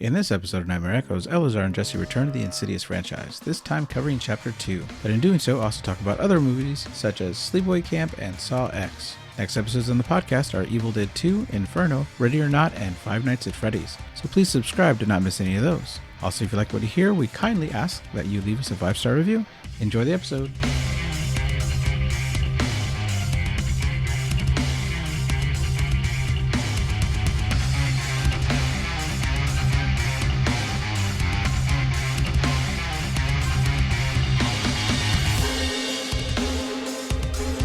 In this episode of Nightmare Echoes, Eleazar and Jesse return to the Insidious franchise, this time covering Chapter 2, but in doing so also talk about other movies such as Sleepaway Camp and Saw X. Next episodes on the podcast are Evil Dead 2, Inferno, Ready or Not, and Five Nights at Freddy's, so please subscribe to not miss any of those. Also, if you like what you hear, we kindly ask that you leave us a 5-star review. Enjoy the episode.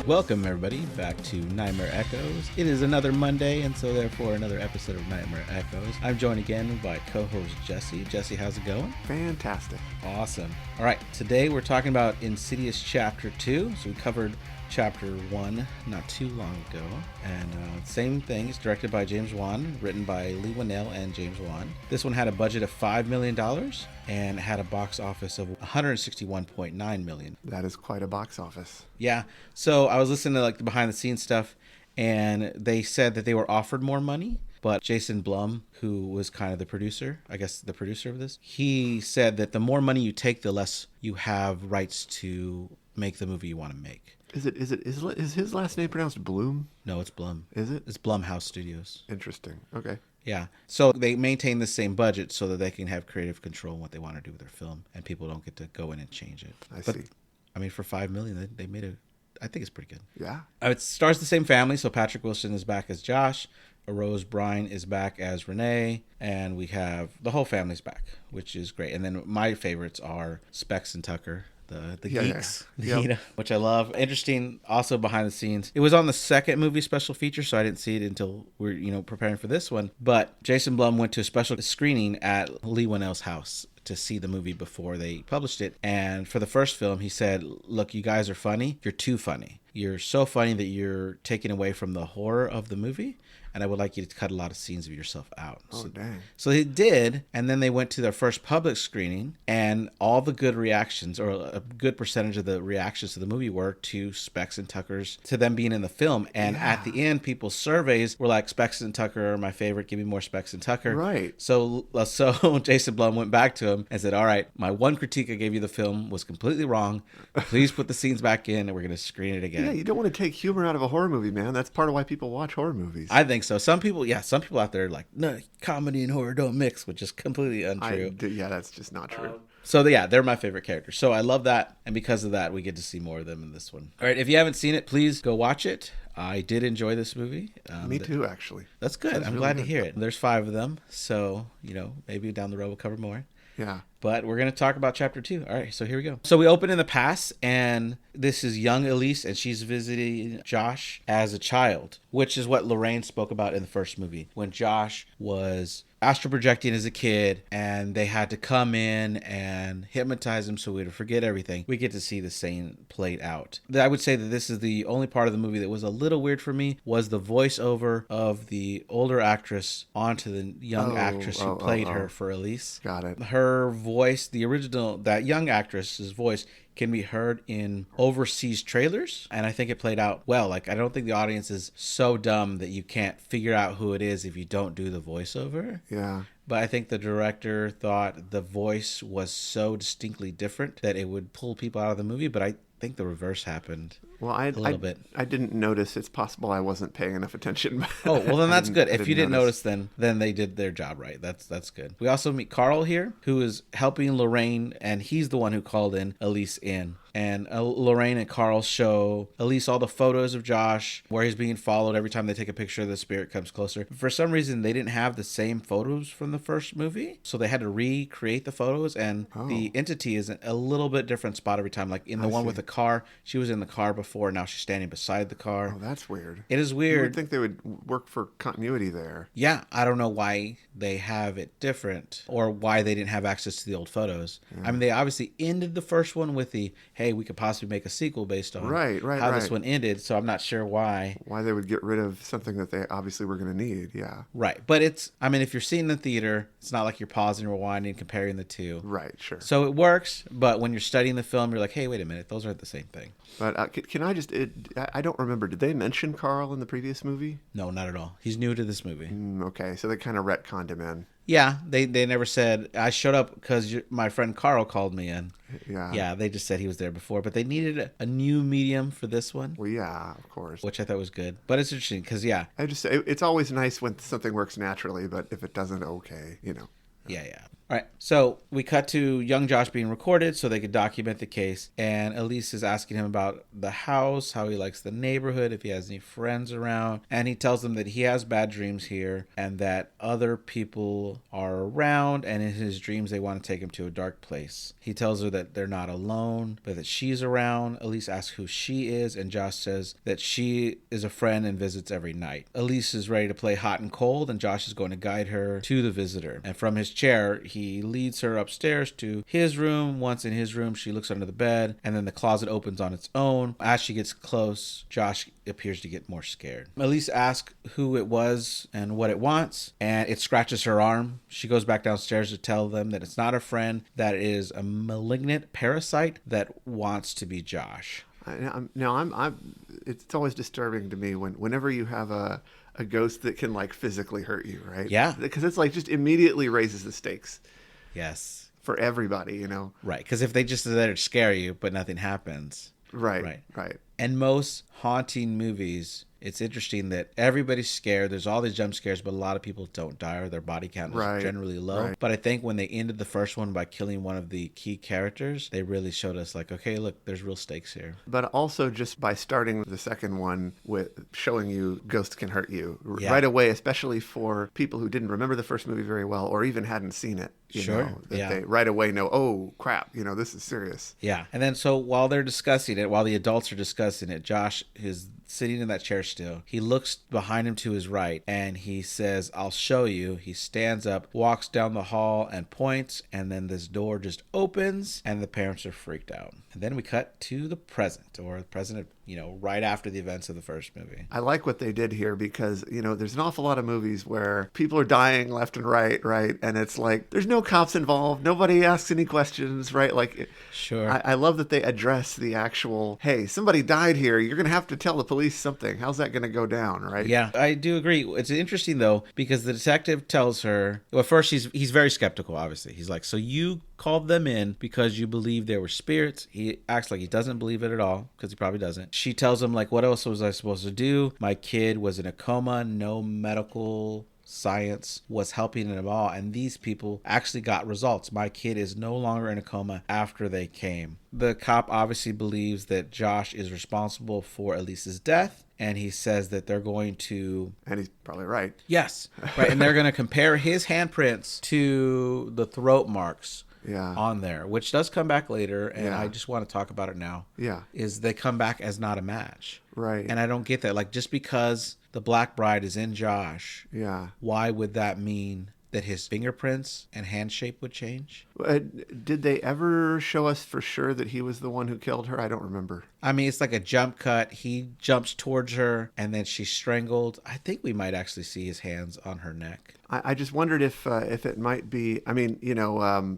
Welcome, everybody, back to Nightmare Echoes. It is another Monday, and so therefore another episode of Nightmare Echoes. I'm joined again by co-host Jesse. Jesse, how's it going? Fantastic. Awesome. All right, today we're talking about Insidious Chapter 2. So we covered Chapter 1 not too long ago. And same thing, it's directed by James Wan, written by Lee Winnell and James Wan. This one had a budget of $5 million and had a box office of $161.9 million. That is quite a box office. Yeah. So I was listening to like the behind the scenes stuff, and they said that they were offered more money. But Jason Blum, who was kind of the producer, I guess the producer of this, he said that the more money you take, the less you have rights to make the movie you want to make. Is his last name pronounced Bloom? No, it's Blum. Is it? It's Blumhouse Studios. Interesting. Okay. Yeah. So they maintain the same budget so that they can have creative control in what they want to do with their film, and people don't get to go in and change it. I see. I mean, for $5 million, they made I think it's pretty good. Yeah. It stars the same family, so Patrick Wilson is back as Josh, Rose Bryan is back as Renee, and we have the whole family's back, which is great. And then my favorites are Specs and Tucker, the geeks, Yep. which I love. Interesting, also behind the scenes. It was on the second movie special feature, so I didn't see it until we're preparing for this one. But Jason Blum went to a special screening at Lee Winnell's house to see the movie before they published it. And for the first film, he said, "Look, you guys are funny. You're too funny. You're so funny that you're taking away from the horror of the movie. And I would like you to cut a lot of scenes of yourself out." Oh, dang. So they did, and then they went to their first public screening, and all the good reactions, or a good percentage of the reactions to the movie were to Specs and Tucker's, to them being in the film. And at the end, people's surveys were like, "Specs and Tucker are my favorite. Give me more Specs and Tucker." Right. So Jason Blum went back to him and said, "All right, my one critique I gave you the film was completely wrong. Please put the scenes back in, and we're going to screen it again." Yeah, you don't want to take humor out of a horror movie, man. That's part of why people watch horror movies. I think so. Some people out there are like, no, comedy and horror don't mix, which is completely untrue. Yeah, that's just not true. So yeah, they're my favorite characters. So I love that, and because of that, we get to see more of them in this one. All right, if you haven't seen it, please go watch it. I did enjoy this movie. Me too, actually. That's good. I'm really glad good to hear it. There's 5 of them, so maybe down the road we'll cover more. Yeah. But we're going to talk about Chapter 2. All right, so here we go. So we open in the past, and this is young Elise, and she's visiting Josh as a child, which is what Lorraine spoke about in the first movie, when Josh was astral projecting as a kid, and they had to come in and hypnotize him so we would forget everything. We get to see the same played out. I would say that this is the only part of the movie that was a little weird for me, was the voiceover of the older actress onto the young actress who played her for Elise. Got it. Her voice, the original, that young actress's voice, can be heard in overseas trailers, and I think it played out well. Like, I don't think the audience is so dumb that you can't figure out who it is if you don't do the voiceover. Yeah. But I think the director thought the voice was so distinctly different that it would pull people out of the movie, but I think the reverse happened. Well, a little bit. I didn't notice. It's possible I wasn't paying enough attention. Oh, well, then that's good. If you didn't notice, then they did their job right. That's good. We also meet Carl here, who is helping Lorraine, and he's the one who called Elise in. And Lorraine and Carl show Elise all the photos of Josh, where he's being followed. Every time they take a picture, the spirit comes closer. For some reason, they didn't have the same photos from the first movie, so they had to recreate the photos, and the entity is a little bit different spot every time. Like in the one with the car, she was in the car before, now she's standing beside the car. Oh, that's weird. It is weird. You would think they would work for continuity there. Yeah, I don't know why they have it different, or why they didn't have access to the old photos. Yeah. I mean, they obviously ended the first one with the, hey, we could possibly make a sequel based on how this one ended, so I'm not sure why they would get rid of something that they obviously were going to need. Yeah, right. But if you're seeing the theater, it's not like you're pausing, rewinding, comparing the two. Right, sure. So it works, but when you're studying the film, you're like, hey, wait a minute, those aren't the same thing. But can I just I don't remember, did they mention Carl in the previous movie? No, not at all. He's new to this movie. Okay, so they kind of retconned him in. Yeah, they never said, I showed up because my friend Carl called me in. Yeah. Yeah, they just said he was there before, but they needed a new medium for this one. Well, yeah, of course. Which I thought was good. But it's interesting because, yeah. It's always nice when something works naturally, but if it doesn't, okay, Yeah. All right. So we cut to young Josh being recorded so they could document the case. And Elise is asking him about the house, how he likes the neighborhood, if he has any friends around. And he tells them that he has bad dreams here and that other people are around. And in his dreams, they want to take him to a dark place. He tells her that they're not alone, but that she's around. Elise asks who she is. And Josh says that she is a friend and visits every night. Elise is ready to play hot and cold. And Josh is going to guide her to the visitor. And from his chair, he leads her upstairs to his room. Once in his room, she looks under the bed, and then the closet opens on its own. As she gets close, Josh appears to get more scared. Elise asks who it was and what it wants, and it scratches her arm. She goes back downstairs to tell them that it's not a friend, that it is a malignant parasite that wants to be Josh. It's always disturbing to me whenever you have a ghost that can like physically hurt you, right? Yeah. Because it's like just immediately raises the stakes. Yes. For everybody, Right. Because if they just are there to scare you, but nothing happens. Right. And most haunting movies, it's interesting that everybody's scared. There's all these jump scares, but a lot of people don't die or their body count is generally low. Right. But I think when they ended the first one by killing one of the key characters, they really showed us like, okay, look, there's real stakes here. But also just by starting the second one with showing you ghosts can hurt you right away, especially for people who didn't remember the first movie very well or even hadn't seen it. They right away know, oh, crap, this is serious. Yeah. And then so while they're discussing it, while the adults are discussing it, Josh is sitting in that chair still. He looks behind him to his right and he says, I'll show you. He stands up, walks down the hall and points, and then this door just opens and the parents are freaked out. And then we cut to the present, or the present, right after the events of the first movie. I like what they did here because, there's an awful lot of movies where people are dying left and right? And it's like, there's no cops involved. Nobody asks any questions, right? Like, sure. I love that they address the actual, hey, somebody died here. You're going to have to tell the police something. How's that going to go down, right? Yeah, I do agree. It's interesting, though, because the detective tells her, well, first he's very skeptical, obviously. He's like, so you called them in because you believe there were spirits? He acts like he doesn't believe it at all, because he probably doesn't. She tells him, like, what else was I supposed to do? My kid was in a coma, no medical science was helping him at all, and these people actually got results. My kid is no longer in a coma after they came. The cop obviously believes that Josh is responsible for Elise's death, and he says that they're going to... And he's probably right. Yes, right, and they're going to compare his handprints to the throat marks on there, which does come back later, and I just want to talk about it now. Is they come back as not a match. Right. And I don't get that. Like, just because the Black Bride is in Josh, why would that mean that his fingerprints and hand shape would change? Did they ever show us for sure that he was the one who killed her? I don't remember. I mean, it's like a jump cut. He jumps towards her, and then she's strangled. I think we might actually see his hands on her neck. I just wondered if it might be,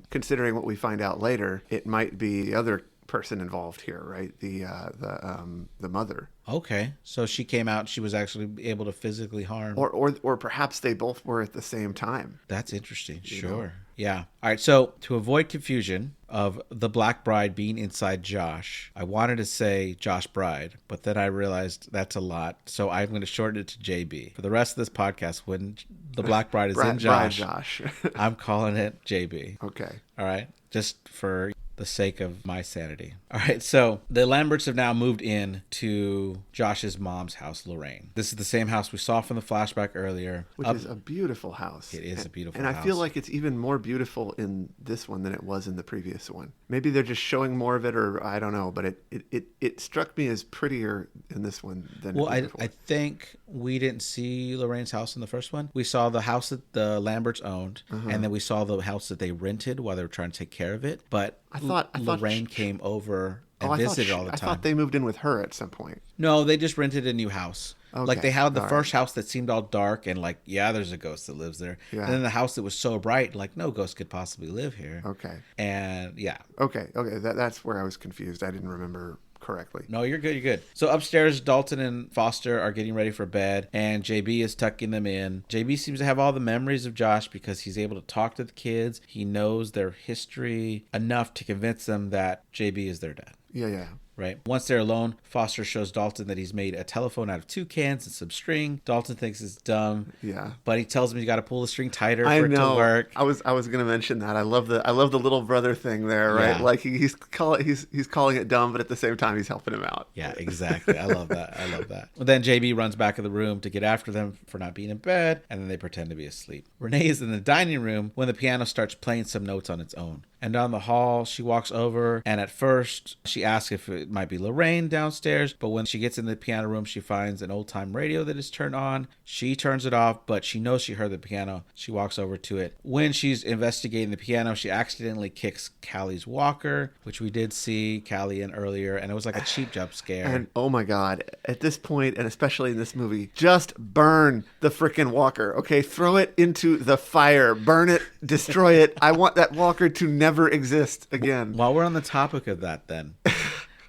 considering what we find out later, it might be the other person involved here, right? The mother. Okay, so she came out. She was actually able to physically harm, or perhaps they both were at the same time. That's interesting. Sure. Yeah. All right. So to avoid confusion of the Black Bride being inside Josh, I wanted to say Josh Bride, but then I realized that's a lot. So I'm going to shorten it to JB. For the rest of this podcast, when the Black Bride is in Josh, I'm calling it JB. Okay. All right. Just for the sake of my sanity. All right, so the Lamberts have now moved in to Josh's mom's house, Lorraine. This is the same house we saw from the flashback earlier. Which is a beautiful house. It is a beautiful house. And I feel like it's even more beautiful in this one than it was in the previous one. Maybe they're just showing more of it, or I don't know, but it struck me as prettier in this one than I think we didn't see Lorraine's house in the first one. We saw the house that the Lamberts owned, and then we saw the house that they rented while they were trying to take care of it. But I thought Lorraine came over and visited all the time. I thought they moved in with her at some point. No, they just rented a new house. Okay. Like they had the first house that seemed all dark and like, there's a ghost that lives there. Yeah. And then the house that was so bright, like no ghost could possibly live here. Okay. And Okay. That's where I was confused. I didn't remember correctly. No, you're good. You're good. So upstairs, Dalton and Foster are getting ready for bed, and JB is tucking them in. JB seems to have all the memories of Josh because he's able to talk to the kids. He knows their history enough to convince them that JB is their dad. Yeah. Right. Once they're alone, Foster shows Dalton that he's made a telephone out of 2 cans and some string. Dalton thinks it's dumb. Yeah. But he tells him you got to pull the string tighter for it to work. I was going to mention that. I love the little brother thing there, right? Yeah. Like he's calling it dumb, but at the same time he's helping him out. Yeah, exactly. I love that. Well, then JB runs back in the room to get after them for not being in bed, and then they pretend to be asleep. Renee is in the dining room when the piano starts playing some notes on its own. And down the hall, she walks over, and at first, she asks if it might be Lorraine downstairs, but when she gets in the piano room, she finds an old-time radio that is turned on. She turns it off, but she knows she heard the piano. She walks over to it. When she's investigating the piano, she accidentally kicks Callie's walker, which we did see Callie in earlier, and it was like a cheap jump scare. And oh my God, at this point, and especially in this movie, just burn the frickin' walker, okay? Throw it into the fire, burn it, destroy it. I want that walker to never exist again. While we're on the topic of that, then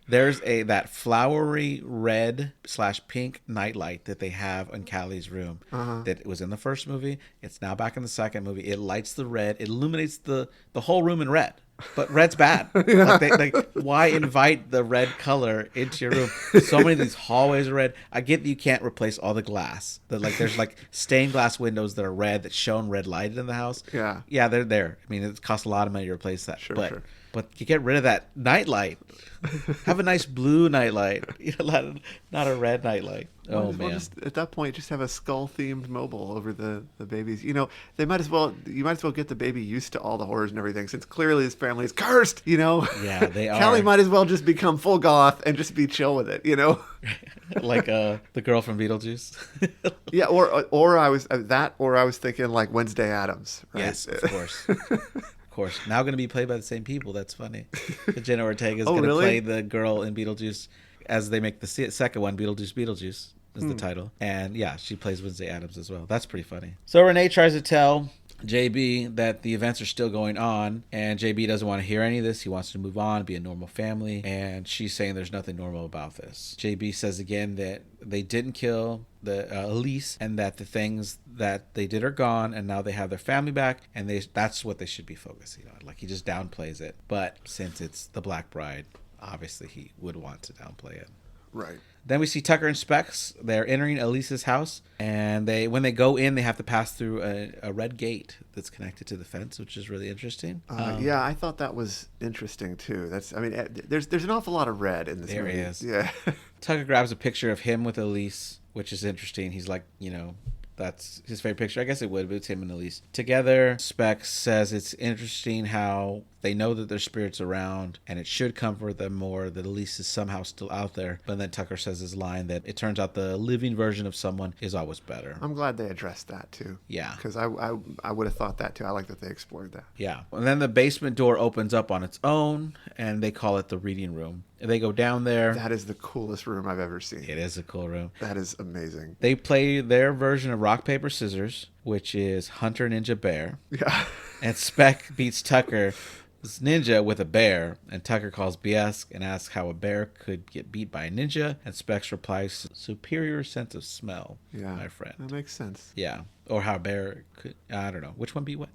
there's that flowery red/pink nightlight that they have in Callie's room that was in the first movie. It's now back in the second movie. It lights the red. It illuminates the whole room in red. But red's bad. Why invite the red color into your room? So many of these hallways are red. I get that you can't replace all the glass. There's stained glass windows that are red that shone red lighted in the house. Yeah, they're there. I mean, it costs a lot of money to replace that. Sure. But you get rid of that nightlight. Have a nice blue nightlight, not a red nightlight. Oh man! At that point, just have a skull-themed mobile over the babies. You might as well get the baby used to all the horrors and everything, since clearly his family is cursed. Yeah, they are. Callie might as well just become full goth and just be chill with it. Like the girl from Beetlejuice. Yeah, or I was thinking like Wednesday Addams. Right? Yes, of course. Course. Now going to be played by the same people. That's funny. Jenna Ortega is going to play the girl in Beetlejuice as they make the second one, Beetlejuice is the title. And yeah, she plays Wednesday Addams as well. That's pretty funny. So Renee tries to tell JB that the events are still going on, and JB doesn't want to hear any of this. He wants to move on, be a normal family, and she's saying there's nothing normal about this. JB says again that they didn't kill the Elise, and that the things that they did are gone, and now they have their family back, and that's what they should be focusing on. Like, he just downplays it, but since it's the Black Bride, obviously he would want to downplay it. Right. Then we see Tucker and Specs. They're entering Elise's house, and when they go in, they have to pass through a red gate that's connected to the fence, which is really interesting. Yeah, I thought that was interesting too. There's an awful lot of red in this movie. There is. Yeah. Tucker grabs a picture of him with Elise, which is interesting. He's like, that's his favorite picture. I guess it would, but it's him and Elise together. Specs says it's interesting how they know that their spirit's around, and it should comfort them more that Elise is somehow still out there. But then Tucker says his line that it turns out the living version of someone is always better. I'm glad they addressed that too. Yeah. Because I would have thought that too. I like that they explored that. Yeah. And then the basement door opens up on its own, and they call it the reading room. They go down there. That is the coolest room I've ever seen. It is a cool room. That is amazing. They play their version of rock, paper, scissors, which is Hunter, Ninja, Bear. Yeah. And Spec beats Tucker's ninja with a bear, and Tucker calls BS and asks how a bear could get beat by a ninja, and Specs replies, superior sense of smell, my friend. That makes sense. Yeah. Or how a bear could, I don't know. Which one beat what?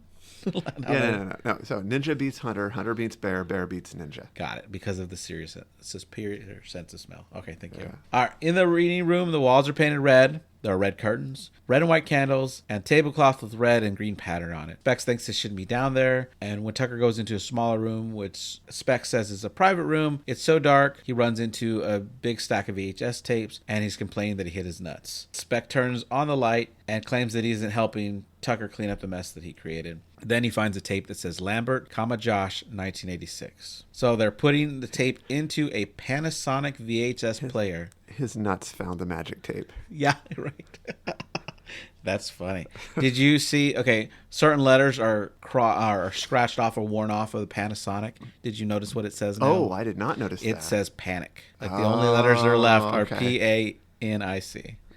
No. So Ninja beats Hunter, Hunter beats Bear, Bear beats Ninja. Got it. Because of the superior sense of smell. Okay, thank you. All right. In the reading room, the walls are painted red. There are red curtains, red and white candles, and tablecloth with red and green pattern on it. Specs thinks it shouldn't be down there, and when Tucker goes into a smaller room, which Specs says is a private room, it's so dark, he runs into a big stack of VHS tapes, and he's complaining that he hit his nuts. Spec turns on the light and claims that he isn't helping Tucker clean up the mess that he created. Then he finds a tape that says Lambert, Josh, 1986. So they're putting the tape into a Panasonic VHS player. His nuts found the magic tape. Yeah, right. That's funny. Did you see? Okay, certain letters are scratched off or worn off of the Panasonic. Did you notice what it says now? Oh, I did not notice that. It says panic. Like the only letters that are left are PANIC.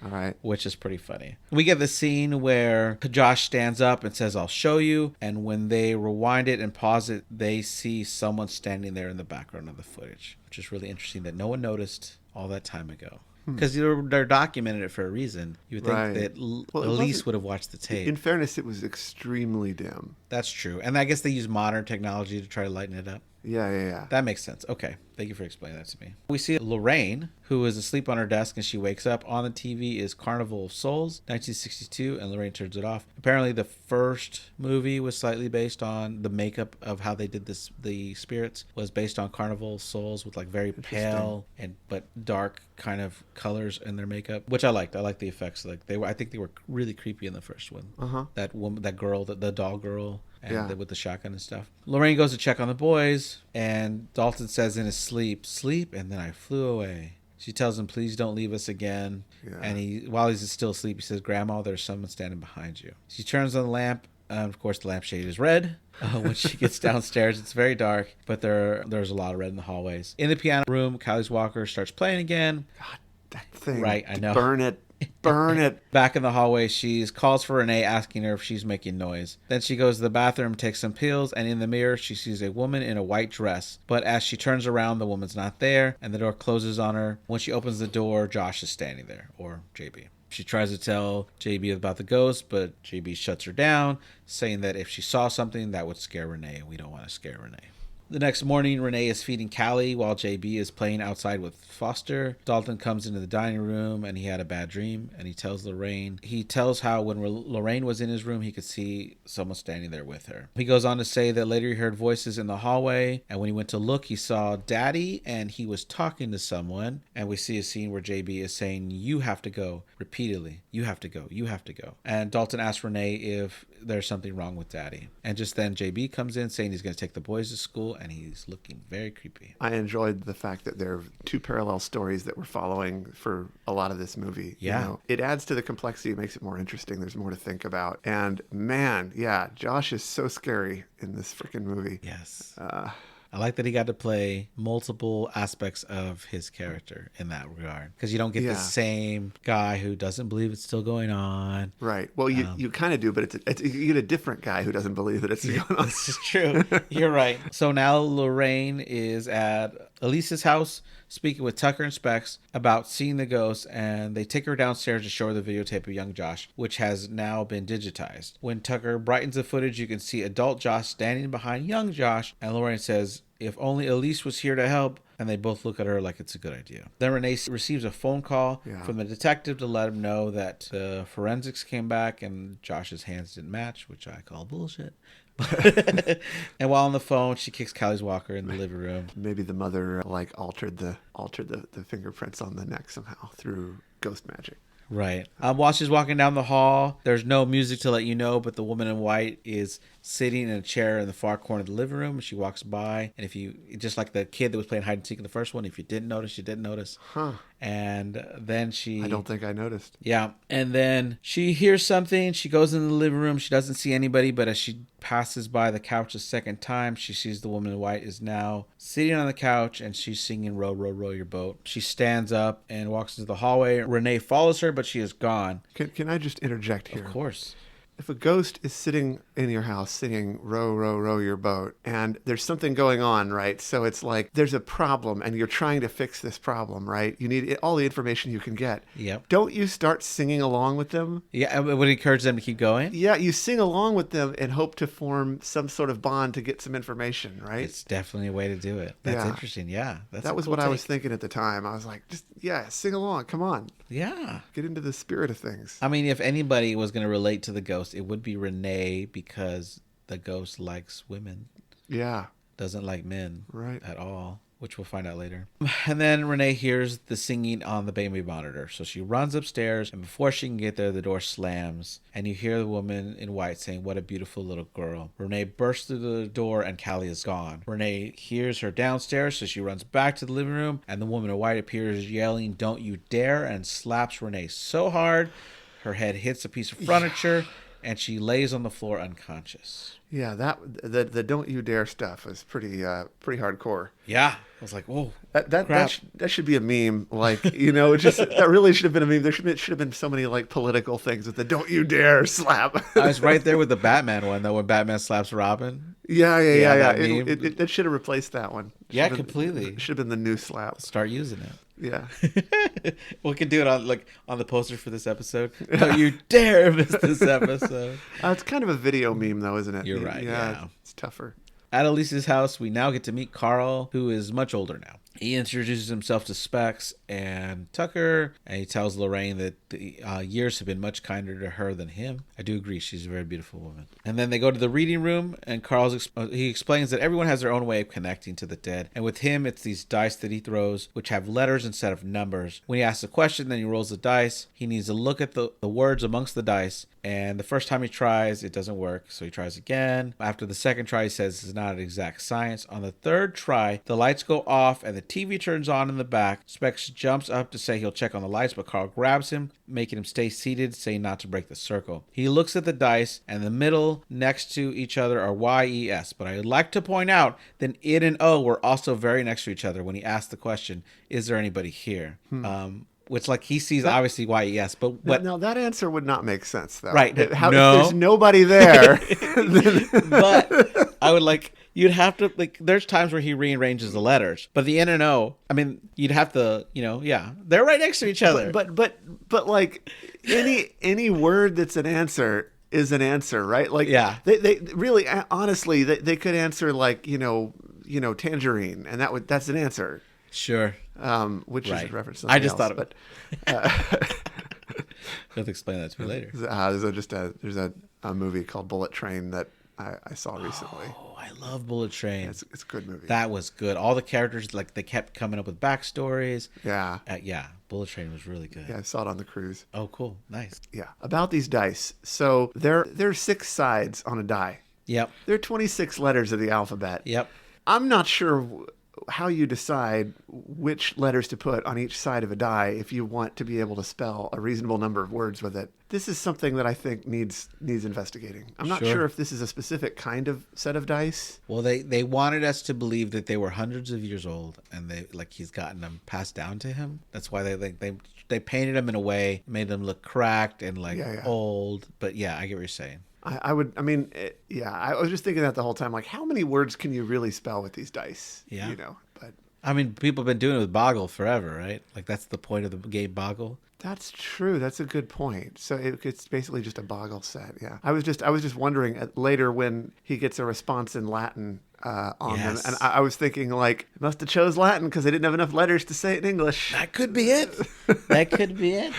All right. Which is pretty funny. We get the scene where Josh stands up and says, I'll show you. And when they rewind it and pause it, they see someone standing there in the background of the footage, which is really interesting that no one noticed all that time ago. Because they're documenting it for a reason. You would think that Elise would have watched the tape. In fairness, it was extremely dim. That's true. And I guess they use modern technology to try to lighten it up. Yeah. That makes sense. Okay. Thank you for explaining that to me. We see Lorraine, who is asleep on her desk, and she wakes up. On the TV is Carnival of Souls, 1962, and Lorraine turns it off. Apparently, the first movie was slightly based on the makeup of how they did this. The spirits was based on Carnival of Souls with like very pale but dark kind of colors in their makeup, which I liked. I liked the effects. Like I think they were really creepy in the first one. That woman, that girl, the doll girl. And with the shotgun and stuff. Lorraine goes to check on the boys, and Dalton says in his sleep, and then I flew away. She tells him, please don't leave us again. Yeah. And while he's still asleep, he says, Grandma, there's someone standing behind you. She turns on the lamp. Of course, the lampshade is red. When she gets downstairs, it's very dark, but there's a lot of red in the hallways. In the piano room, Callie's Walker starts playing again. God, that thing. Right, I know. Burn it. Burn it. Back in the hallway, she calls for Renee, asking her if she's making noise. Then she goes to the bathroom, takes some pills, and in the mirror, she sees a woman in a white dress. But as she turns around, the woman's not there, and the door closes on her. When she opens the door, Josh is standing there, or JB. She tries to tell JB about the ghost, but JB shuts her down, saying that if she saw something, that would scare Renee, and we don't want to scare Renee. The next morning, Renee is feeding Callie while JB is playing outside with Foster. Dalton comes into the dining room and he had a bad dream, and he tells Lorraine. He tells how when Lorraine was in his room, he could see someone standing there with her. He goes on to say that later he heard voices in the hallway, and when he went to look, he saw Daddy and he was talking to someone. And we see a scene where JB is saying, you have to go, repeatedly. You have to go. You have to go. And Dalton asks Renee if there's something wrong with Daddy. And just then JB comes in saying he's going to take the boys to school, and he's looking very creepy. I enjoyed the fact that there are two parallel stories that we're following for a lot of this movie. Yeah. You know, it adds to the complexity. It makes it more interesting. There's more to think about. And man, yeah, Josh is so scary in this freaking movie. Yes. I like that he got to play multiple aspects of his character in that regard, because you don't get the same guy who doesn't believe it's still going on. Right. Well, you kind of do, but you get a different guy who doesn't believe that it's going on. This is true. You're right. So now Lorraine is at Elise's house speaking with Tucker and Specs about seeing the ghost, and they take her downstairs to show her the videotape of young Josh, which has now been digitized. When Tucker brightens the footage, you can see adult Josh standing behind young Josh, and Lorraine says, if only Elise was here to help, and they both look at her like it's a good idea. Then Renee receives a phone call from the detective to let him know that forensics came back and Josh's hands didn't match, which I call bullshit. And while on the phone, she kicks Callie's Walker in the living room. Maybe the mother altered the fingerprints on the neck somehow through ghost magic. Right. While she's walking down the hall, there's no music to let you know, but the woman in white is sitting in a chair in the far corner of the living room. She walks by, and if you, just like the kid that was playing hide and seek in the first one, if you didn't notice, you didn't notice. Huh. And then I don't think I noticed. Yeah. And then she hears something. She goes into the living room. She doesn't see anybody, but as she passes by the couch a second time, she sees the woman in white is now sitting on the couch, and she's singing Row, Row, Row Your Boat. She stands up and walks into the hallway. Renee follows her, but she is gone. Can I just interject here? Of course. If a ghost is sitting in your house singing Row, Row, Row Your Boat, and there's something going on, right? So it's like there's a problem and you're trying to fix this problem, right? You need all the information you can get. Yep. Don't you start singing along with them? Yeah, it would encourage them to keep going? Yeah, you sing along with them and hope to form some sort of bond to get some information, right? It's definitely a way to do it. That's interesting, yeah. That was what I was thinking at the time. I was like, sing along, come on. Yeah. Get into the spirit of things. I mean, if anybody was going to relate to the ghost, it would be Renee, because the ghost likes women. Yeah. Doesn't like men at all, which we'll find out later. And then Renee hears the singing on the baby monitor. So she runs upstairs, and before she can get there, the door slams, and you hear the woman in white saying, what a beautiful little girl. Renee bursts through the door, and Callie is gone. Renee hears her downstairs, so she runs back to the living room, and the woman in white appears yelling, don't you dare, and slaps Renee so hard her head hits a piece of furniture. and she lays on the floor unconscious. Yeah, the don't you dare stuff is pretty hardcore. Yeah, I was like, whoa, that should be a meme. Like, just that really should have been a meme. There should have been so many like political things with the don't you dare slap. I was right there with the Batman one though, when Batman slaps Robin. Yeah. It should have replaced that one. Completely. It should have been the new slap. Start using it. Yeah. We can do it on the poster for this episode. Don't you dare miss this episode. It's kind of a video meme though, isn't it? You're right. Yeah. It's tougher. At Elise's house, we now get to meet Carl, who is much older now. He introduces himself to Specs and Tucker, and he tells Lorraine that the years have been much kinder to her than him. I do agree. She's a very beautiful woman. And then they go to the reading room, and he explains that everyone has their own way of connecting to the dead. And with him, it's these dice that he throws, which have letters instead of numbers. When he asks a question, then he rolls the dice. He needs to look at the words amongst the dice. And the first time he tries, it doesn't work, so he tries again. After the second try, he says it's not an exact science. On the third try, the lights go off and the TV turns on in the back. Specs jumps up to say he'll check on the lights, but Carl grabs him, making him stay seated, saying not to break the circle. He looks at the dice, and the middle next to each other are Y-E-S. But I would like to point out that it and O were also very next to each other when he asked the question, is there anybody here? Which, like, he sees obviously Y-E-S, but what? No, that answer would not make sense, though. Right. If there's nobody there. But I would you'd have to, there's times where he rearranges the letters, but the N and O, I mean, you'd have to, they're right next to each other. But like, any word that's an answer is an answer, right? Like, yeah. They really, honestly, they could answer like, tangerine, and that's an answer. Sure. Which is a reference to I just else, thought but you'll have to explain that to me later. There's a movie called Bullet Train that I saw recently. Oh, I love Bullet Train. It's a good movie. That was good. All the characters, they kept coming up with backstories. Yeah. Bullet Train was really good. Yeah, I saw it on the cruise. Oh, cool. Nice. Yeah. About these dice. So there's 6 sides on a die. Yep. There are 26 letters of the alphabet. Yep. I'm not sure how you decide which letters to put on each side of a die if you want to be able to spell a reasonable number of words with it. This is something that I think needs investigating. I'm not sure if this is a specific kind of set of dice. Well, they wanted us to believe that they were hundreds of years old, and he's gotten them passed down to him. That's why they painted them in a way, made them look cracked and old. But yeah, I get what you're saying. I was just thinking that the whole time. Like, how many words can you really spell with these dice? Yeah. But I mean, people have been doing it with Boggle forever, right? Like, that's the point of the game Boggle. That's true. That's a good point. So it's basically just a Boggle set. Yeah. I was just wondering later when he gets a response in Latin on them, and I was thinking must have chose Latin because they didn't have enough letters to say it in English. That could be it. That could be it.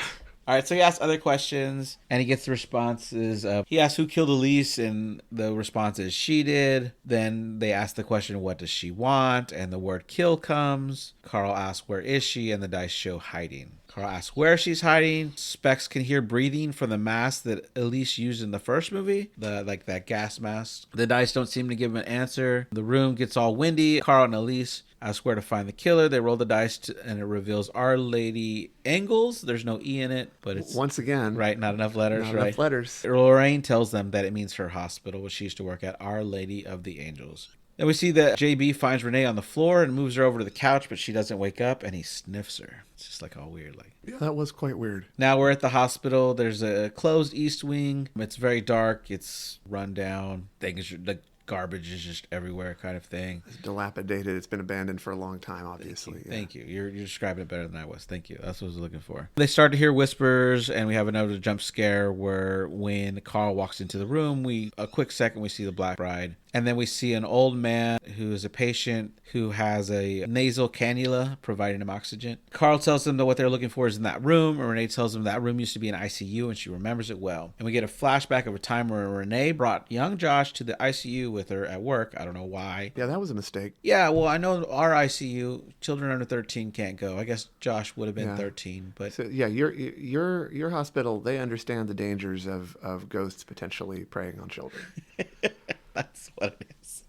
All right, so he asks other questions, and he gets the responses of, he asks who killed Elise, and the response is she did. Then they ask the question, what does she want? And the word kill comes. Carl asks, where is she? And the dice show hiding. Carl asks where she's hiding. Specs can hear breathing from the mask that Elise used in the first movie, that gas mask. The dice don't seem to give him an answer. The room gets all windy. Carl and Elise ask where to find the killer. They roll the dice and it reveals Our Lady Angles. There's no E in it, but it's once again right. Not enough letters. Not enough letters. Lorraine tells them that it means her hospital, which she used to work at, Our Lady of the Angels. Then we see that JB finds Renee on the floor and moves her over to the couch, but she doesn't wake up, and he sniffs her. It's just all weird. Yeah, that was quite weird. Now we're at the hospital. There's a closed east wing. It's very dark. It's run down. Garbage is just everywhere, kind of thing. It's dilapidated. It's been abandoned for a long time, obviously. Thank you. You're describing it better than I was. Thank you. That's what I was looking for. They start to hear whispers, and we have another jump scare where when Carl walks into the room, a quick second, we see the Black Bride. And then we see an old man who is a patient who has a nasal cannula providing him oxygen. Carl tells them that what they're looking for is in that room, and Renee tells them that room used to be an ICU, and she remembers it well. And we get a flashback of a time where Renee brought young Josh to the ICU with her at work. I don't know why. Yeah, that was a mistake. Yeah, well, I know our ICU, children under 13 can't go. I guess Josh would have been 13, but so, yeah, your hospital, they understand the dangers of ghosts potentially preying on children. That's what it is.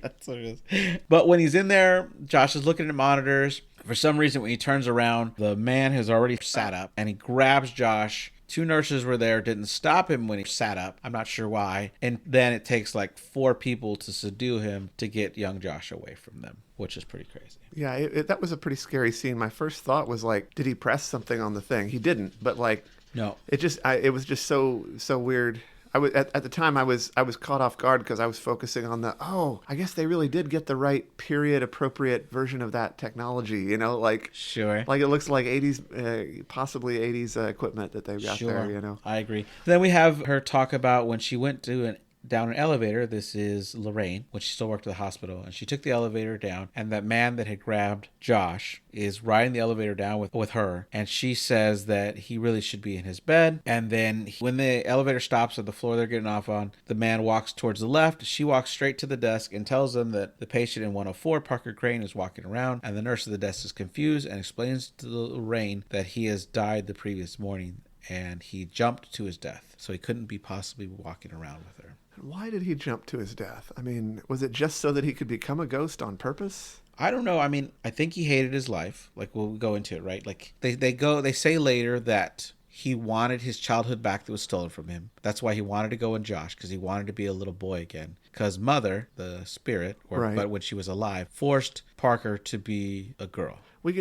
That's what it is. But when he's in there, Josh is looking at monitors. For some reason, when he turns around, the man has already sat up, and he grabs Josh 2 nurses were there, didn't stop him when he sat up. I'm not sure why. And then it takes like 4 people to subdue him to get young Josh away from them, which is pretty crazy. Yeah, that was a pretty scary scene. My first thought was like, did he press something on the thing? He didn't, but like, no, it was just so weird. I was at the time I was caught off guard because I was focusing on I guess they really did get the right period appropriate version of that technology, you know, like sure, like it looks like 80s, possibly 80s equipment that they've got there, you know. I agree. Then we have her talk about when she went to down an elevator. This is Lorraine when she still worked at the hospital, and she took the elevator down, and that man that had grabbed Josh is riding the elevator down with her, and she says that he really should be in his bed. And then when the elevator stops at the floor they're getting off on, the man walks towards the left. She walks straight to the desk and tells them that the patient in 104, Parker Crane, is walking around, and the nurse at the desk is confused and explains to Lorraine that he has died the previous morning and he jumped to his death, so he couldn't be possibly walking around with her. Why did he jump to his death? I mean, was it just so that he could become a ghost on purpose? I don't know. I mean, I think he hated his life. Like, we'll go into it, right? Like, they say later that he wanted his childhood back that was stolen from him. That's why he wanted to go in Josh, because he wanted to be a little boy again. Because Mother, the spirit, right, but when she was alive, forced Parker to be a girl. We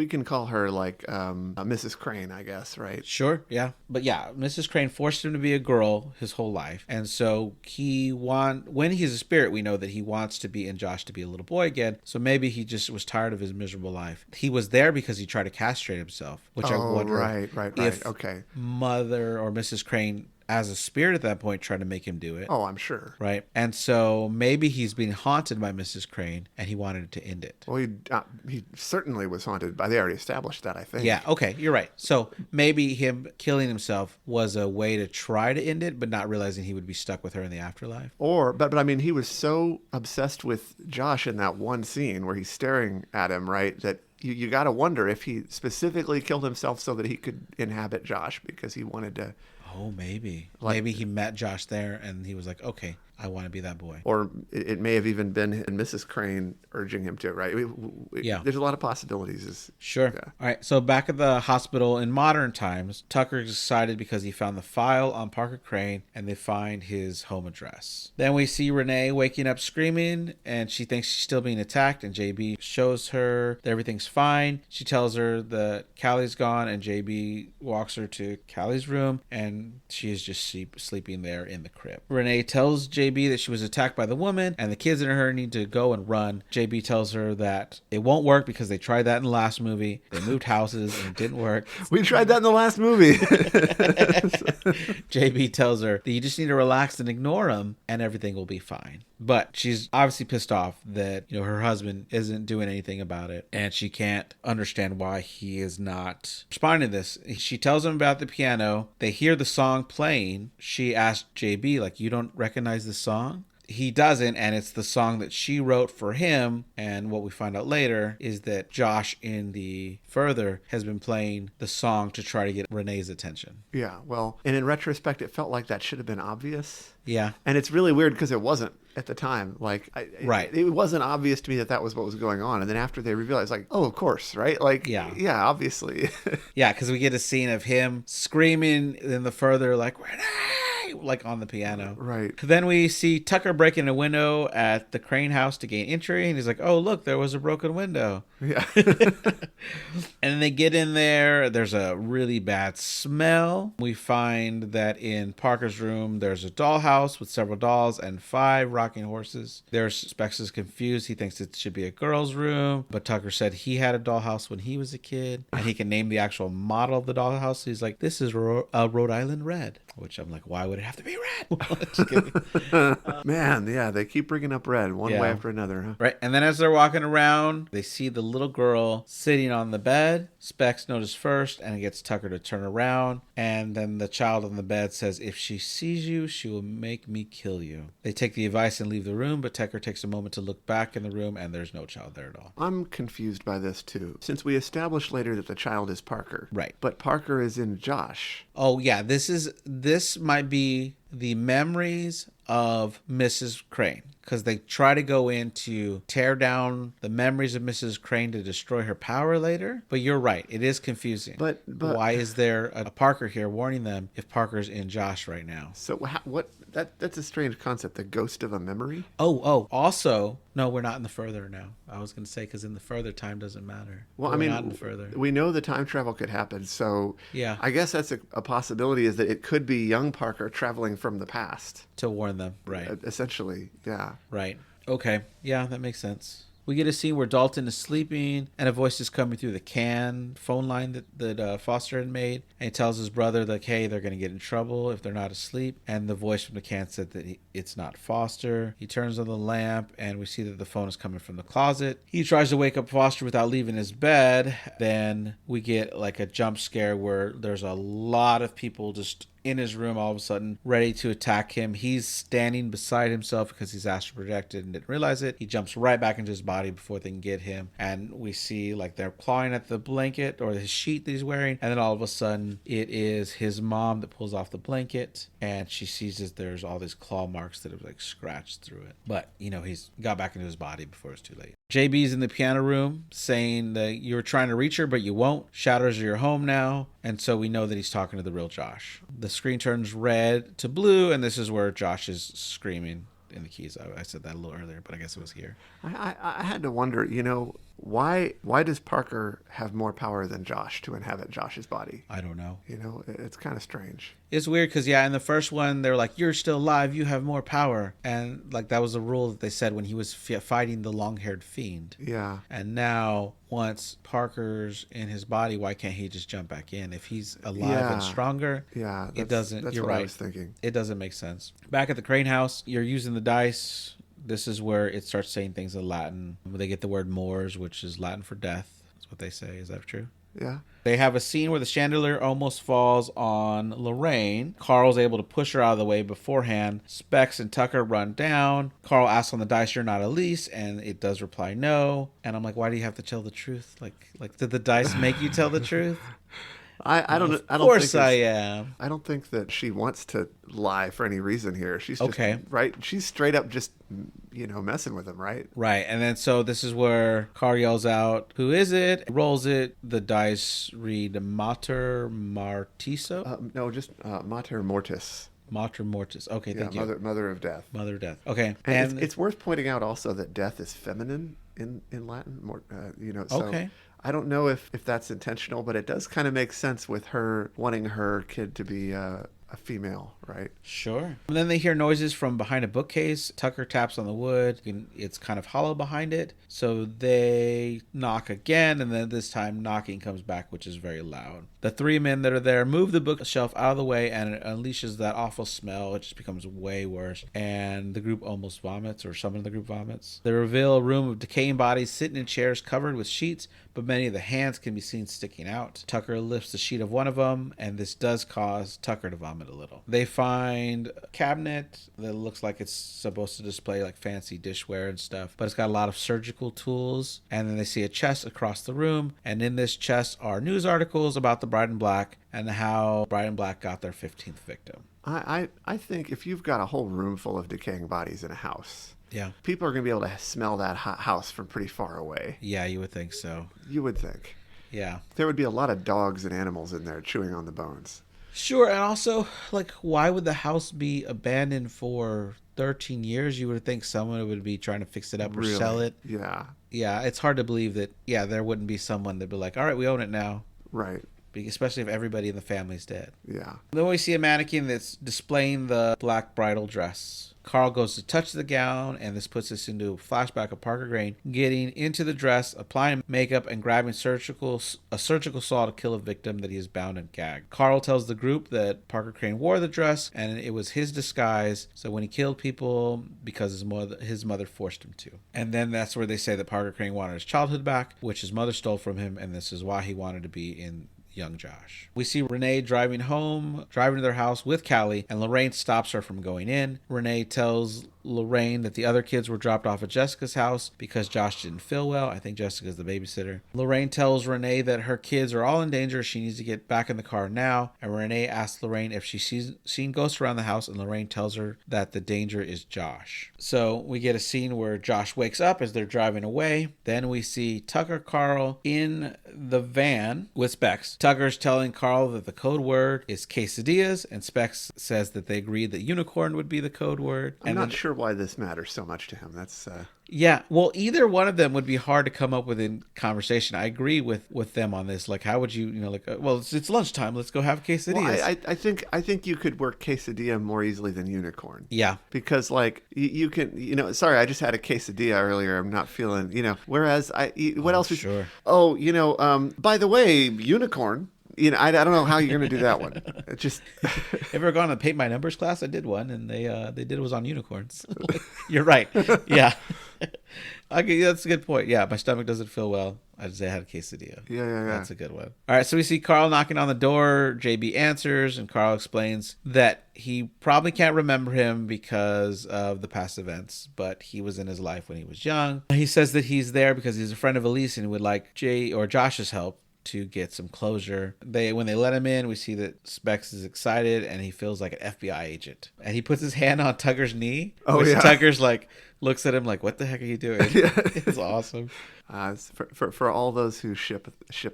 can call her like Mrs. Crane, I guess, right? Sure, yeah. But yeah, Mrs. Crane forced him to be a girl his whole life. And so when he's a spirit, we know that he wants to be in Josh to be a little boy again. So maybe he just was tired of his miserable life. He was there because he tried to castrate himself, which I wonder right. if okay. Mother or Mrs. Crane as a spirit at that point trying to make him do it. Oh, I'm sure. Right. And so maybe he's being haunted by Mrs. Crane and he wanted to end it. Well, he certainly was haunted by, they already established that, I think. Yeah. Okay. You're right. So maybe him killing himself was a way to try to end it, but not realizing he would be stuck with her in the afterlife. But I mean, he was so obsessed with Josh in that one scene where he's staring at him, right, that you got to wonder if he specifically killed himself so that he could inhabit Josh because he wanted to. Oh, maybe. Maybe he met Josh there and he was like, okay, I want to be that boy. Or it may have even been Mrs. Crane urging him to, right? Yeah. There's a lot of possibilities. Sure. Yeah. All right. So back at the hospital in modern times, Tucker's excited because he found the file on Parker Crane and they find his home address. Then we see Renee waking up screaming and she thinks she's still being attacked, and JB shows her that everything's fine. She tells her that Callie's gone, and JB walks her to Callie's room and she is just sleeping there in the crib. Renee tells JB that she was attacked by the woman and the kids and her need to go and run. JB tells her that it won't work because they tried that in the last movie. They moved houses and it didn't work. We tried that in the last movie. JB tells her that you just need to relax and ignore him and everything will be fine. But she's obviously pissed off that, you know, her husband isn't doing anything about it and she can't understand why he is not responding to this. She tells him about the piano. They hear the song playing. She asks JB, like, you don't recognize this song? He doesn't, and it's the song that she wrote for him. And what we find out later is that Josh in the further has been playing the song to try to get Renee's attention. Yeah, well, and in retrospect, it felt like that should have been obvious. Yeah. And it's really weird because it wasn't at the time. Like, right. It wasn't obvious to me that was what was going on. And then after they revealed, it's like, oh, of course, right? Like, yeah, obviously. Yeah, because we get a scene of him screaming in the further, like, Renee! Like on the piano. Right. Then we see Tucker breaking a window at the Crane house to gain entry, and he's like, oh, look, there was a broken window. Yeah. And then they get in there. There's a really bad smell. We find that in Parker's room, there's a dollhouse with several dolls and 5 rocking horses. Specs is confused. He thinks it should be a girl's room, but Tucker said he had a dollhouse when he was a kid, and he can name the actual model of the dollhouse. So he's like, this is a Rhode Island red, which I'm like, why would it have to be red? Just kidding. Man, yeah, they keep bringing up red one way after another, huh? Right. And then as they're walking around, they see the little girl sitting on the bed. Specs notice first and gets Tucker to turn around. And then the child on the bed says, if she sees you, she will make me kill you. They take the advice and leave the room, but Tucker takes a moment to look back in the room and there's no child there at all. I'm confused by this too, since we established later that the child is Parker. Right. But Parker is in Josh. Oh, yeah. This is this might be the memories of Mrs. Crane, because they try to go in to tear down the memories of Mrs. Crane to destroy her power later. But you're right, it is confusing. But why is there a Parker here warning them if Parker's in Josh right now? So what? That's a strange concept. The ghost of a memory. Oh. Also, no, we're not in the further now. I was going to say, because in the further, time doesn't matter. Well, I mean, not in the further. We know the time travel could happen. So yeah, I guess that's a possibility, is that it could be young Parker traveling from the past to warn them. Right. Essentially. Yeah. Right. Okay. Yeah, that makes sense. We get a scene where Dalton is sleeping and a voice is coming through the phone line that Foster had made. And he tells his brother, like, hey, they're going to get in trouble if they're not asleep. And the voice from the can said that it's not Foster. He turns on the lamp and we see that the phone is coming from the closet. He tries to wake up Foster without leaving his bed. Then we get like a jump scare where there's a lot of people just in his room all of a sudden ready to attack him. He's standing beside himself because he's astral projected and didn't realize it. He jumps right back into his body before they can get him, and we see like they're clawing at the blanket or his sheet that he's wearing, and then all of a sudden it is his mom that pulls off the blanket, and she sees that there's all these claw marks that have like scratched through it, but he's got back into his body before it's too late. JB's in the piano room saying that you were trying to reach her, but you won't. Shadows are your home now. And so we know that he's talking to the real Josh. The screen turns red to blue, and this is where Josh is screaming in the keys. I said that a little earlier, but I guess it was here. I had to wonder, why does Parker have more power than Josh to inhabit Josh's body? I don't know. It's kind of strange. It's weird because, in the first one, they're like, you're still alive, you have more power. And, like, that was a rule that they said when he was fighting the long-haired fiend. Yeah. And now, once Parker's in his body, why can't he just jump back in? If he's alive and stronger, it doesn't. That's you're what right. I was thinking. It doesn't make sense. Back at the Crane house, you're using the dice. This is where it starts saying things in Latin. They get the word mors, which is Latin for death. That's what they say. Is that true? Yeah. They have a scene where the chandelier almost falls on Lorraine. Carl's able to push her out of the way beforehand. Specs and Tucker run down. Carl asks on the dice, you're not Elise, and it does reply no. And I'm like, why do you have to tell the truth? Like did the dice make you tell the truth? I don't. Of course I am. I don't think that she wants to lie for any reason here. She's just, okay. Right. She's straight up just messing with him, right? Right. And then so this is where Carl yells out, "Who is it?" Rolls it. The dice read Mater Martiso. No, just Mater Mortis. Mater Mortis. Okay, thank you. Mother of death. Mother of death. Okay. And it's worth pointing out also that death is feminine in Latin. So okay. I don't know if that's intentional, but it does kind of make sense with her wanting her kid to be a female, right? Sure. And then they hear noises from behind a bookcase. Tucker taps on the wood. It's kind of hollow behind it. So they knock again, and then this time knocking comes back, which is very loud. The three men that are there move the bookshelf out of the way, and it unleashes that awful smell. It just becomes way worse. And the group almost vomits, or someone in the group vomits. They reveal a room of decaying bodies sitting in chairs covered with sheets, but many of the hands can be seen sticking out. Tucker lifts the sheet of one of them, and this does cause Tucker to vomit a little. They find a cabinet that looks like it's supposed to display like fancy dishware and stuff, but it's got a lot of surgical tools. And then they see a chest across the room, and in this chest are news articles about the Bride in Black and how Bride in Black got their 15th victim. I think if you've got a whole room full of decaying bodies in a house, yeah, people are going to be able to smell that house from pretty far away. Yeah, you would think so. You would think. Yeah. There would be a lot of dogs and animals in there chewing on the bones. Sure, and also, why would the house be abandoned for 13 years? You would think someone would be trying to fix it up or sell it. Yeah. Yeah, it's hard to believe that, there wouldn't be someone that'd be like, all right, we own it now. Right. Especially if everybody in the family's dead. Yeah. Then we see a mannequin that's displaying the black bridal dress. Carl goes to touch the gown, and this puts us into a flashback of Parker Crane getting into the dress, applying makeup, and grabbing a surgical saw to kill a victim that he is bound and gagged. Carl tells the group that Parker Crane wore the dress, and it was his disguise, so when he killed people, because his mother forced him to. And then that's where they say that Parker Crane wanted his childhood back, which his mother stole from him, and this is why he wanted to be in young Josh. We see Renee driving to their house with Callie, and Lorraine stops her from going in. Renee tells Lorraine that the other kids were dropped off at Jessica's house because Josh didn't feel well. I think Jessica's the babysitter. Lorraine tells Renee that her kids are all in danger. She needs to get back in the car now. And Renee asks Lorraine if she's seen ghosts around the house, and Lorraine tells her that the danger is Josh. So we get a scene where Josh wakes up as they're driving away. Then we see Tucker Carl in the van with Specs. Tucker's telling Carl that the code word is quesadillas, and Specs says that they agreed that unicorn would be the code word. I'm not sure why this matters so much to him. That's Yeah, well, either one of them would be hard to come up with in conversation. I agree with them on this. Like, how would you, well, it's lunchtime. Let's go have quesadillas. Well, I think you could work quesadilla more easily than unicorn. Yeah. Because, like, you can, sorry, I just had a quesadilla earlier. I'm not feeling, whereas what else? Sure. By the way, unicorn. I don't know how you're going to do that one. It just. Ever gone to Paint My Numbers class? I did one, and they did it was on unicorns. You're right. Yeah. Okay, that's a good point. Yeah, my stomach doesn't feel well. I'd say I had a quesadilla. Yeah. That's a good one. All right, so we see Carl knocking on the door. JB answers, and Carl explains that he probably can't remember him because of the past events, but he was in his life when he was young. He says that he's there because he's a friend of Elise and would like Josh's help to get some closure. When they let him in, we see that Specs is excited and he feels like an FBI agent. And he puts his hand on Tucker's knee. Oh, yeah. Tucker's looks at him like, what the heck are you doing? Yeah. It's awesome. For all those who ship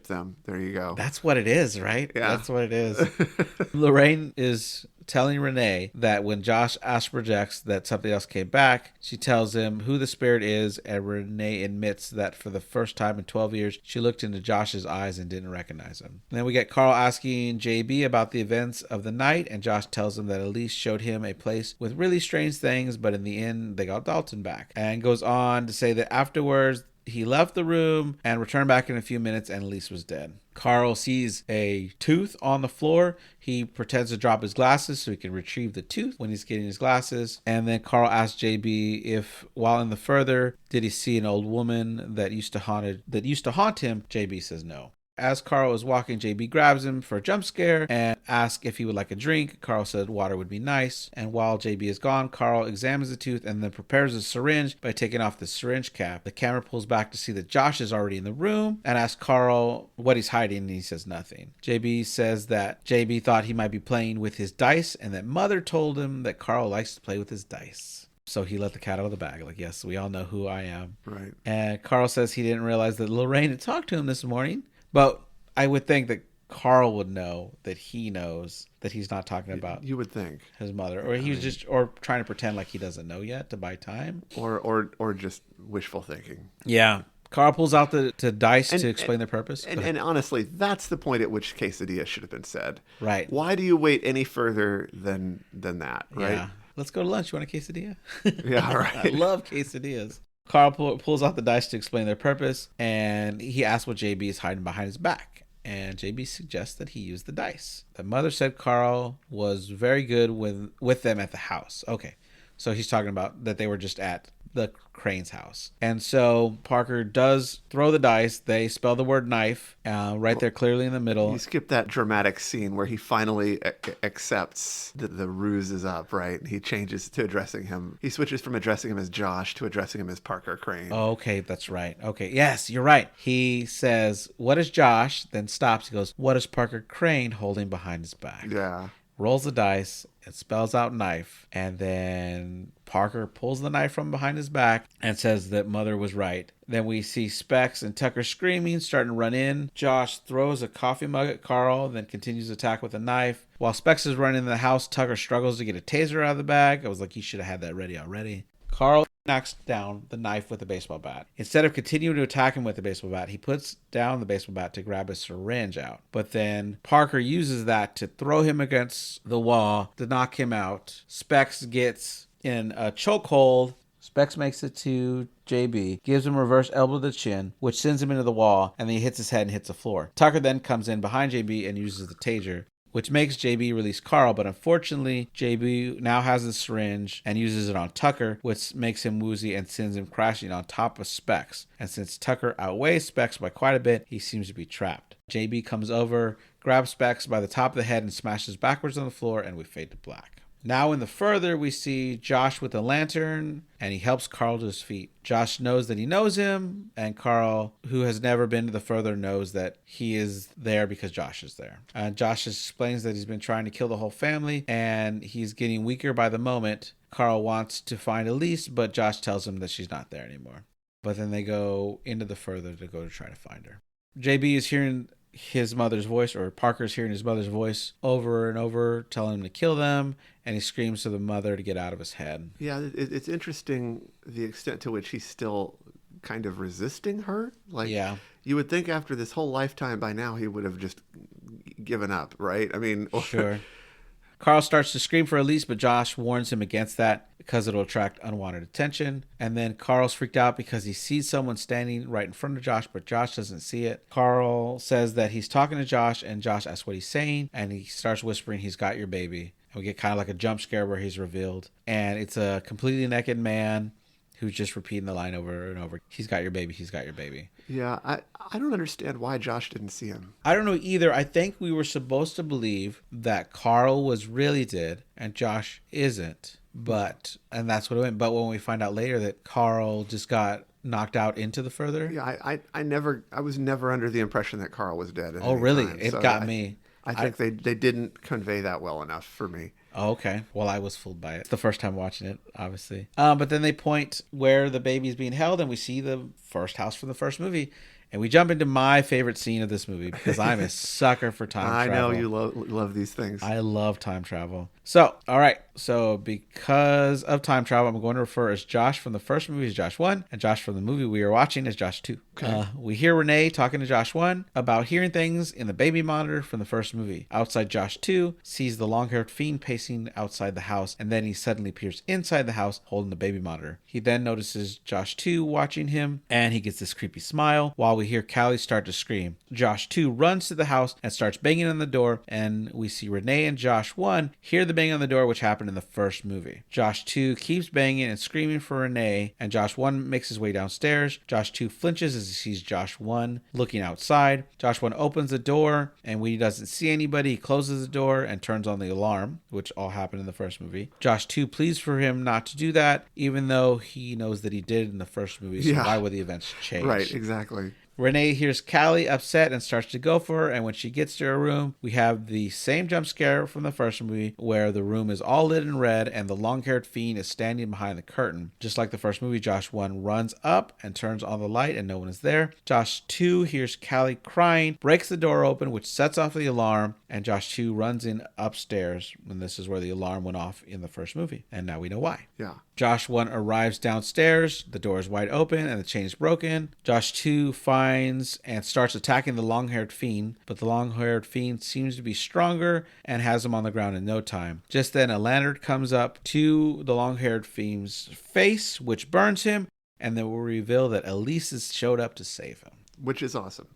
them, there you go. That's what it is, right? Yeah. That's what it is. Lorraine is telling Renee that when Josh Ash projects that something else came back, she tells him who the spirit is, and Renee admits that for the first time in 12 years, she looked into Josh's eyes and didn't recognize him. And then we get Carl asking JB about the events of the night, and Josh tells him that Elise showed him a place with really strange things, but in the end, they got Dalton back. And goes on to say that afterwards, he left the room and returned back in a few minutes, and Elise was dead. Carl sees a tooth on the floor. He pretends to drop his glasses so he can retrieve the tooth when he's getting his glasses. And then Carl asks JB if, while in the further, did he see an old woman that used to haunt him? JB says no. As Carl is walking, JB grabs him for a jump scare and asks if he would like a drink. Carl said water would be nice. And while JB is gone, Carl examines the tooth and then prepares a syringe by taking off the syringe cap. The camera pulls back to see that Josh is already in the room and asks Carl what he's hiding, and he says nothing. JB says that JB thought he might be playing with his dice and that Mother told him that Carl likes to play with his dice. So he let the cat out of the bag. Like, yes, we all know who I am. Right. And Carl says he didn't realize that Lorraine had talked to him this morning. But I would think that Carl would know that he knows that he's not talking about. You would think his mother, or he was or trying to pretend like he doesn't know yet to buy time, or just wishful thinking. Yeah, Carl pulls out the dice to explain their purpose. And honestly, that's the point at which quesadilla should have been said. Right. Why do you wait any further than that? Right. Yeah. Let's go to lunch. You want a quesadilla? Yeah. Right. I love quesadillas. Carl pulls out the dice to explain their purpose, and he asks what JB is hiding behind his back. And JB suggests that he use the dice. The mother said Carl was very good with them at the house. Okay, so he's talking about that they were just at the Crane's house. And so Parker does throw the dice. They spell the word knife right there clearly in the middle. You skipped that dramatic scene where he finally accepts that the ruse is up, right? He changes to addressing him. He switches from addressing him as Josh to addressing him as Parker Crane. Oh, okay, that's right. Okay, yes, you're right. He says, what is Josh? Then stops. He goes, what is Parker Crane holding behind his back? Yeah. Rolls the dice. It spells out knife. And then Parker pulls the knife from behind his back and says that Mother was right. Then we see Specs and Tucker screaming, starting to run in. Josh throws a coffee mug at Carl, then continues to attack with a knife. While Specs is running in the house, Tucker struggles to get a taser out of the bag. I was like, he should have had that ready already. Carl knocks down the knife with a baseball bat. Instead of continuing to attack him with the baseball bat, he puts down the baseball bat to grab a syringe out. But then Parker uses that to throw him against the wall to knock him out. Specs gets in a chokehold. Specs makes it to JB, gives him a reverse elbow to the chin, which sends him into the wall, and then he hits his head and hits the floor. Tucker then comes in behind JB and uses the taser, which makes JB release Carl. But unfortunately, JB now has a syringe and uses it on Tucker, which makes him woozy and sends him crashing on top of Specs. And since Tucker outweighs Specs by quite a bit, he seems to be trapped. JB comes over, grabs Specs by the top of the head and smashes backwards on the floor, and we fade to black. Now in the further, we see Josh with a lantern, and he helps Carl to his feet. Josh knows that he knows him, and Carl, who has never been to the further, knows that he is there because Josh is there. Josh explains that he's been trying to kill the whole family, and he's getting weaker by the moment. Carl wants to find Elise, but Josh tells him that she's not there anymore. But then they go into the further to go to try to find her. JB is hearing his mother's voice, or Parker's hearing his mother's voice over and over, telling him to kill them, and he screams to the mother to get out of his head. Yeah, it's interesting the extent to which he's still kind of resisting her. Like, yeah. You would think after this whole lifetime by now he would have just given up, right? I mean, sure. Carl starts to scream for Elise, but Josh warns him against that because it'll attract unwanted attention. And then Carl's freaked out because he sees someone standing right in front of Josh, but Josh doesn't see it. Carl says that he's talking to Josh, and Josh asks what he's saying, and he starts whispering, "He's got your baby." And we get kind of like a jump scare where he's revealed. And it's a completely naked man who's just repeating the line over and over. "He's got your baby. He's got your baby." Yeah, I don't understand why Josh didn't see him. I don't know either. I think we were supposed to believe that Carl was really dead and Josh isn't. And that's what it went. But when we find out later that Carl just got knocked out into the further. Yeah, I was never under the impression that Carl was dead. Oh, really? It got me. I think they didn't convey that well enough for me. Oh, okay. Well, I was fooled by it. It's the first time watching it, obviously. But then they point where the baby's being held, and we see the first house from the first movie. And we jump into my favorite scene of this movie because I'm a sucker for time travel. I know you love these things. I love time travel. So, all right. So, because of time travel, I'm going to refer as Josh from the first movie as Josh 1, and Josh from the movie we are watching as Josh 2. Okay. We hear Renee talking to Josh 1 about hearing things in the baby monitor from the first movie. Outside, Josh 2 sees the long-haired fiend pacing outside the house, and then he suddenly appears inside the house holding the baby monitor. He then notices Josh 2 watching him, and he gets this creepy smile while we hear Callie start to scream. Josh 2 runs to the house and starts banging on the door, and we see Renee and Josh 1 hear the banging on the door, which happened in the first movie. Josh 2 keeps banging and screaming for Renee, and Josh 1 makes his way downstairs. Josh 2 flinches as he sees Josh 1 looking outside. Josh 1 opens the door, and when he doesn't see anybody, he closes the door and turns on the alarm, which all happened in the first movie. Josh 2 pleads for him not to do that, even though he knows that he did in the first movie, so why would the events change? Right, exactly. Renee hears Callie upset and starts to go for her, and when she gets to her room, we have the same jump scare from the first movie where the room is all lit in red and the long-haired fiend is standing behind the curtain. Just like the first movie, Josh 1 runs up and turns on the light and no one is there. Josh 2 hears Callie crying, breaks the door open, which sets off the alarm, and Josh 2 runs in upstairs, and this is where the alarm went off in the first movie, and now we know why. Yeah. Josh 1 arrives downstairs, the door is wide open and the chain is broken. Josh 2 finds and starts attacking the long-haired fiend, but the long-haired fiend seems to be stronger and has him on the ground in no time. Just then a lantern comes up to the long-haired fiend's face, which burns him, and then we'll reveal that Elise has showed up to save him. Which is awesome.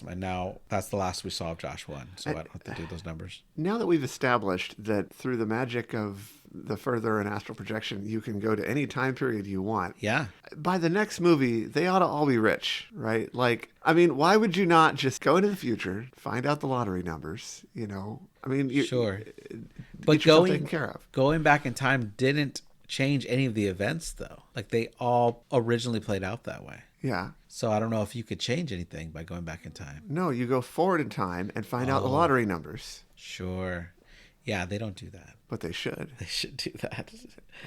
And now that's the last we saw of Josh 1, so I don't have to do those numbers. Now that we've established that through the magic of the further and astral projection, you can go to any time period you want. Yeah. By the next movie, they ought to all be rich, right? Like, I mean, why would you not just go into the future, find out the lottery numbers, you know? I mean, sure. But taken care of. Going back in time didn't change any of the events, though. Like, they all originally played out that way. Yeah. So I don't know if you could change anything by going back in time. No, you go forward in time and find out the lottery numbers. Sure. Yeah, they don't do that. But they should. They should do that.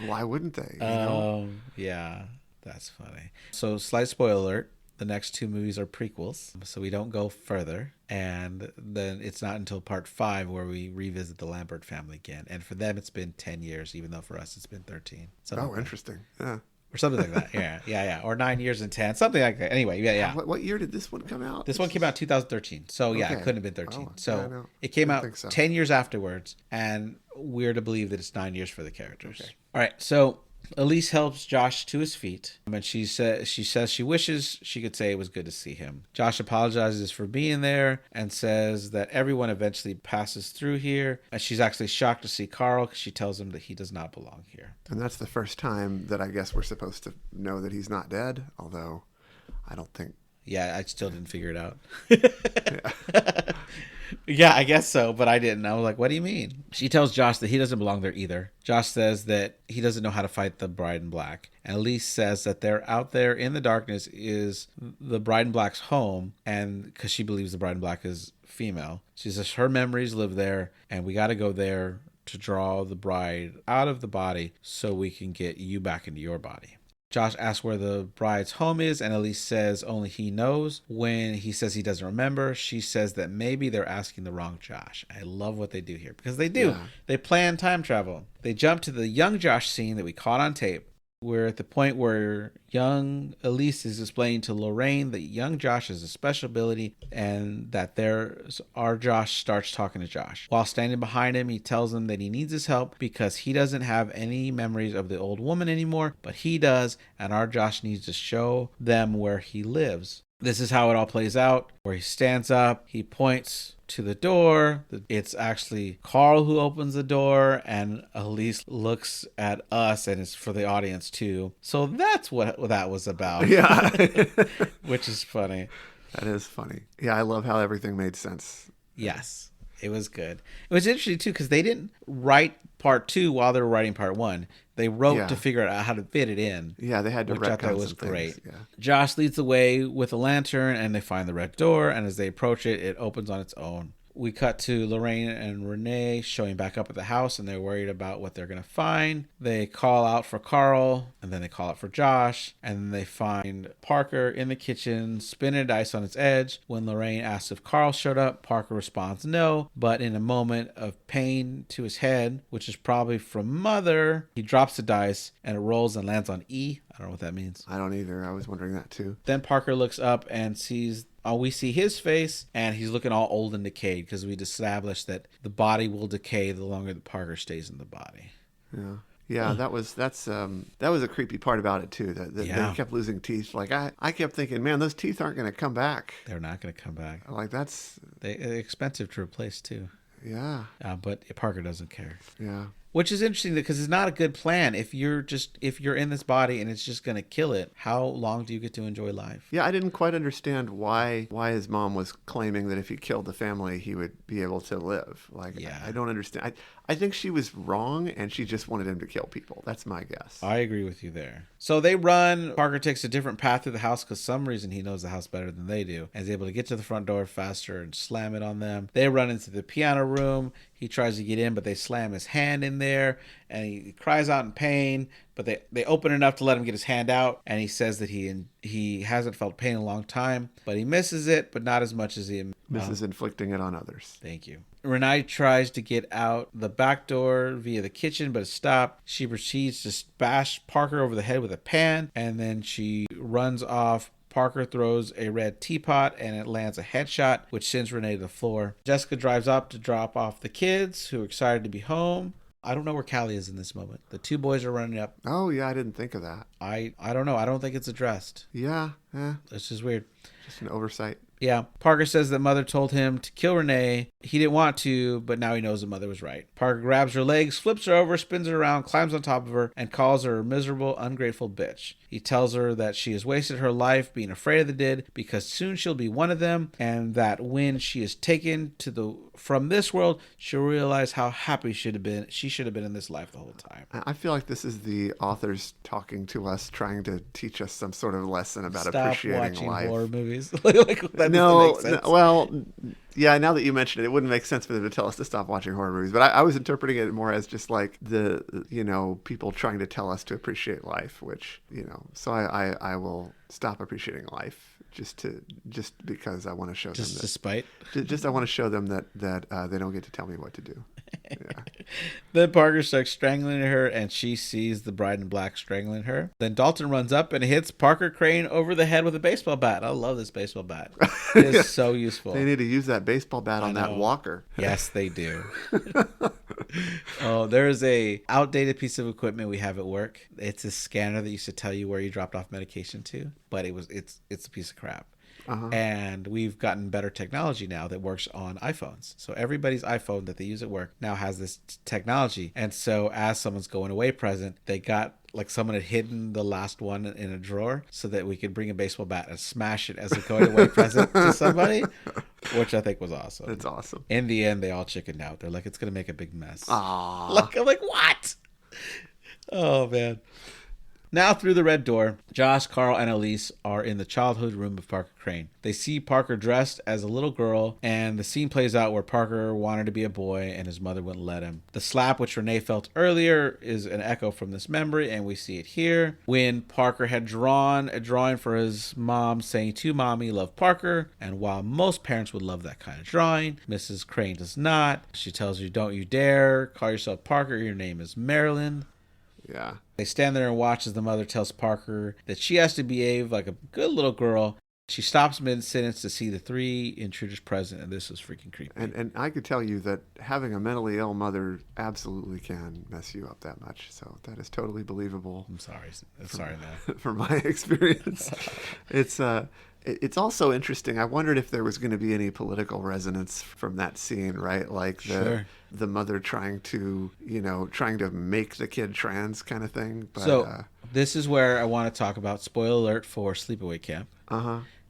Why wouldn't they? You know? Yeah, that's funny. So, slight spoiler alert. The next two movies are prequels, so we don't go further. And then it's not until part 5 where we revisit the Lambert family again. And for them, it's been 10 years, even though for us, it's been 13. Interesting. Yeah. Or something like that. Yeah. Or 9 years and 10, something like that. Anyway, yeah. What year did this one come out? This one came out 2013. So, yeah, it couldn't have been 13. No. It came out 10 years afterwards, and we're to believe that it's 9 years for the characters. Okay. All right, so Elise helps Josh to his feet, and she says she wishes she could say it was good to see him. Josh apologizes for being there and says that everyone eventually passes through here, and she's actually shocked to see Carl because she tells him that he does not belong here. And that's the first time that I guess we're supposed to know that he's not dead, although I don't think... Yeah, I still didn't figure it out. Yeah. Yeah, I guess so, but I didn't. I was like, what do you mean? She tells Josh that he doesn't belong there either. Josh says that he doesn't know how to fight the Bride in Black. And Elise says that they're out there in the darkness is the Bride in Black's home, and because she believes the Bride in Black is female. She says her memories live there, and we got to go there to draw the bride out of the body so we can get you back into your body. Josh asks where the bride's home is, and Elise says only he knows. When he says he doesn't remember, she says that maybe they're asking the wrong Josh. I love what they do here, because they do. Yeah. They plan time travel. They jump to the young Josh scene that we caught on tape. We're at the point where young Elise is explaining to Lorraine that young Josh has a special ability, and that our Josh starts talking to Josh. While standing behind him, he tells him that he needs his help because he doesn't have any memories of the old woman anymore, but he does, and our Josh needs to show them where he lives. This is how it all plays out, where he stands up, he points to the door. It's actually Carl who opens the door, and Elise looks at us, and it's for the audience too. So that's what that was about. Yeah. Which is funny. That is funny. Yeah, I love how everything made sense. Yes, it was good. It was interesting too, because they didn't write part 2 while they were writing part 1. They wrote to figure out how to fit it in. Yeah, they had to, which I thought was great. Yeah. Josh leads the way with a lantern, and they find the red door, and as they approach it, it opens on its own. We cut to Lorraine and Renee showing back up at the house, and they're worried about what they're going to find. They call out for Carl, and then they call out for Josh, and then they find Parker in the kitchen spinning dice on its edge. When Lorraine asks if Carl showed up, Parker responds no, but in a moment of pain to his head, which is probably from Mother, he drops the dice, and it rolls and lands on E. I don't know what that means. I don't either. I was wondering that too. Then Parker looks up and sees... we see his face, and he's looking all old and decayed, because we'd established that the body will decay the longer that Parker stays in the body. Yeah, that was a creepy part about it too. That they kept losing teeth. Like I kept thinking, man, those teeth aren't going to come back. They're not going to come back. Like they're expensive to replace too. Yeah. But Parker doesn't care. Yeah. Which is interesting because it's not a good plan. If you're in this body and it's just going to kill it, how long do you get to enjoy life? Yeah, I didn't quite understand why his mom was claiming that if he killed the family, he would be able to live. I don't understand. I think she was wrong, and she just wanted him to kill people. That's my guess. I agree with you there. So they run. Parker takes a different path through the house because some reason he knows the house better than they do, and is able to get to the front door faster and slam it on them. They run into the piano room. He tries to get in, but they slam his hand in there, and he cries out in pain. But they open enough to let him get his hand out, and he says that he hasn't felt pain in a long time, but he misses it, but not as much as he misses inflicting it on others. Thank you. Renee tries to get out the back door via the kitchen, but is stopped. She proceeds to bash Parker over the head with a pan, and then she runs off. Parker throws a red teapot, and it lands a headshot, which sends Renee to the floor. Jessica drives up to drop off the kids, who are excited to be home. I don't know where Callie is in this moment. The two boys are running up. Oh, yeah, I didn't think of that. I don't know. I don't think it's addressed. Yeah. It's just weird. Just an oversight. Yeah. Parker says that Mother told him to kill Renee. He didn't want to, but now he knows that Mother was right. Parker grabs her legs, flips her over, spins her around, climbs on top of her, and calls her a miserable, ungrateful bitch. He tells her that she has wasted her life being afraid of the dead because soon she'll be one of them, and that when she is taken from this world, she'll realize how happy she should have been in this life the whole time. I feel like this is the authors talking to us, trying to teach us some sort of lesson about appreciating life. Stop watching horror movies. No, well, yeah, now that you mention it, it wouldn't make sense for them to tell us to stop watching horror movies. But I was interpreting it more as just like people trying to tell us to appreciate life, which, so I will stop appreciating life just because I want to show them just to spite. I want to show them that they don't get to tell me what to do. Yeah. Then Parker starts strangling her, and she sees the Bride in Black strangling her. Then Dalton runs up and hits Parker Crane over the head with a baseball bat. I love this baseball bat. It is so useful. They need to use that baseball bat on that walker. Yes, they do. Oh, there's a outdated piece of equipment we have at work. It's a scanner that used to tell you where you dropped off medication to, but it's a piece of crap. And we've gotten better technology now that works on iPhones. So everybody's iPhone that they use at work now has this technology. And so as someone's going away present, they got like someone had hidden the last one in a drawer so that we could bring a baseball bat and smash it as a going away present to somebody, which I think was awesome. That's awesome. In the end, they all chickened out. They're like, it's going to make a big mess. Aww. I'm like, what? Oh, man. Now through the red door, Josh, Carl, and Elise are in the childhood room of Parker Crane. They see Parker dressed as a little girl, and the scene plays out where Parker wanted to be a boy and his mother wouldn't let him. The slap, which Renee felt earlier, is an echo from this memory, and we see it here. When Parker had drawn a drawing for his mom saying to Mommy, love Parker, and while most parents would love that kind of drawing, Mrs. Crane does not. She tells you, don't you dare call yourself Parker, your name is Marilyn. Yeah. They stand there and watch as the mother tells Parker that she has to behave like a good little girl. She stops mid-sentence to see the three intruders present, and this is freaking creepy. And I could tell you that having a mentally ill mother absolutely can mess you up that much. So that is totally believable. I'm sorry. Sorry, man. From my experience. It's also interesting. I wondered if there was going to be any political resonance from that scene, right? Like the mother trying to make the kid trans kind of thing. But, so this is where I want to talk about, spoiler alert for Sleepaway Camp.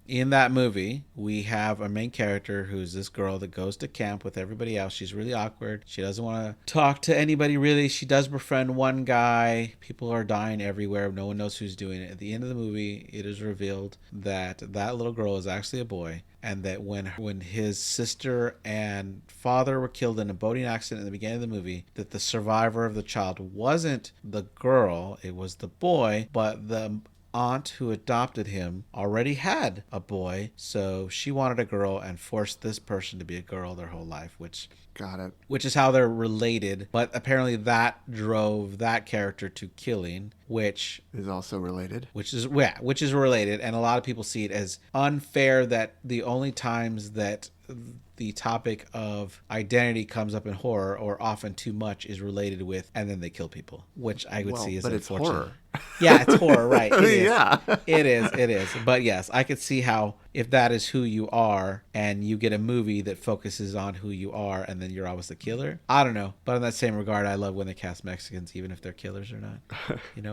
In that movie, we have a main character who's this girl that goes to camp with everybody else. She's really awkward. She doesn't want to talk to anybody, really. She does befriend one guy. People are dying everywhere. No one knows who's doing it. At the end of the movie, it is revealed that that little girl is actually a boy, and that when his sister and father were killed in a boating accident in the beginning of the movie, that the survivor of the child wasn't the girl, it was the boy, but the aunt who adopted him already had a boy, so she wanted a girl and forced this person to be a girl their whole life, which is how they're related. But apparently that drove that character to killing, which is also related. Which is related, and a lot of people see it as unfair that the only times that the topic of identity comes up in horror, or often too much, is related with, and then they kill people, which I would see as unfortunate. But it's horror. Yeah, it's horror, right? It is. Yeah. It is. But yes, I could see how, if that is who you are, and you get a movie that focuses on who you are, and then you're always the killer. I don't know. But in that same regard, I love when they cast Mexicans, even if they're killers or not.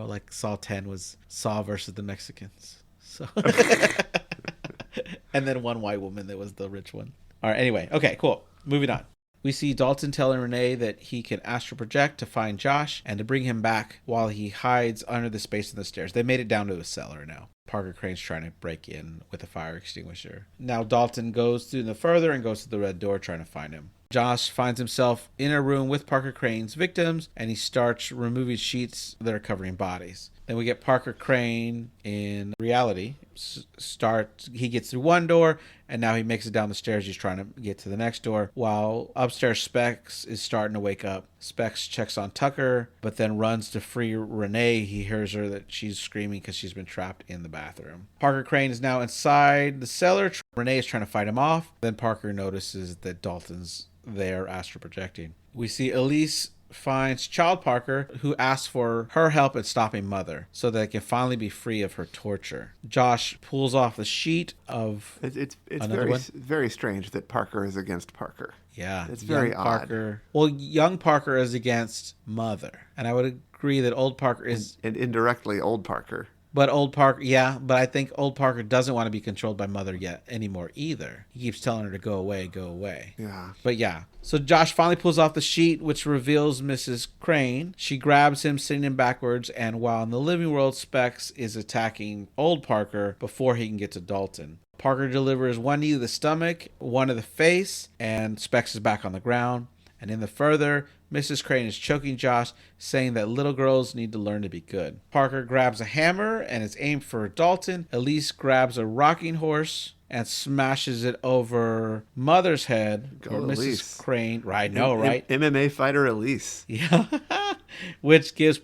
Like Saw 10 was Saw versus the Mexicans. So, and then one white woman that was the rich one. All right, anyway. Okay, cool. Moving on. We see Dalton telling Renee that he can astral project to find Josh and to bring him back while he hides under the space in the stairs. They made it down to the cellar now. Parker Crane's trying to break in with a fire extinguisher. Now Dalton goes through the further and goes to the red door trying to find him. Josh finds himself in a room with Parker Crane's victims, and he starts removing sheets that are covering bodies. Then we get Parker Crane in reality. He gets through one door, and now he makes it down the stairs. He's trying to get to the next door, while upstairs Specs is starting to wake up. Specs checks on Tucker, but then runs to free Renee. He hears her that she's screaming because she's been trapped in the bathroom. Parker Crane is now inside the cellar. Renee is trying to fight him off. Then Parker notices that Dalton's there astral projecting. We see Elise finds Child Parker, who asks for her help in stopping Mother so that they can finally be free of her torture. Josh pulls off the sheet of it's very strange that Parker is against Parker. Yeah, it's very odd. Well, young Parker is against Mother, and I would agree that old Parker is and indirectly old Parker. But old Parker, yeah, but I think old Parker doesn't want to be controlled by Mother yet anymore either. He keeps telling her to go away, go away. Yeah. But yeah. So Josh finally pulls off the sheet, which reveals Mrs. Crane. She grabs him, sending him backwards, and while in the living world, Specs is attacking old Parker before he can get to Dalton. Parker delivers one knee to the stomach, one to the face, and Specs is back on the ground. And in the further, Mrs. Crane is choking Josh, saying that little girls need to learn to be good. Parker grabs a hammer and is aimed for Dalton. Elise grabs a rocking horse and smashes it over Mother's head. Go Elise. Mrs. Crane. Right, no, right? MMA fighter Elise. Yeah. Which gives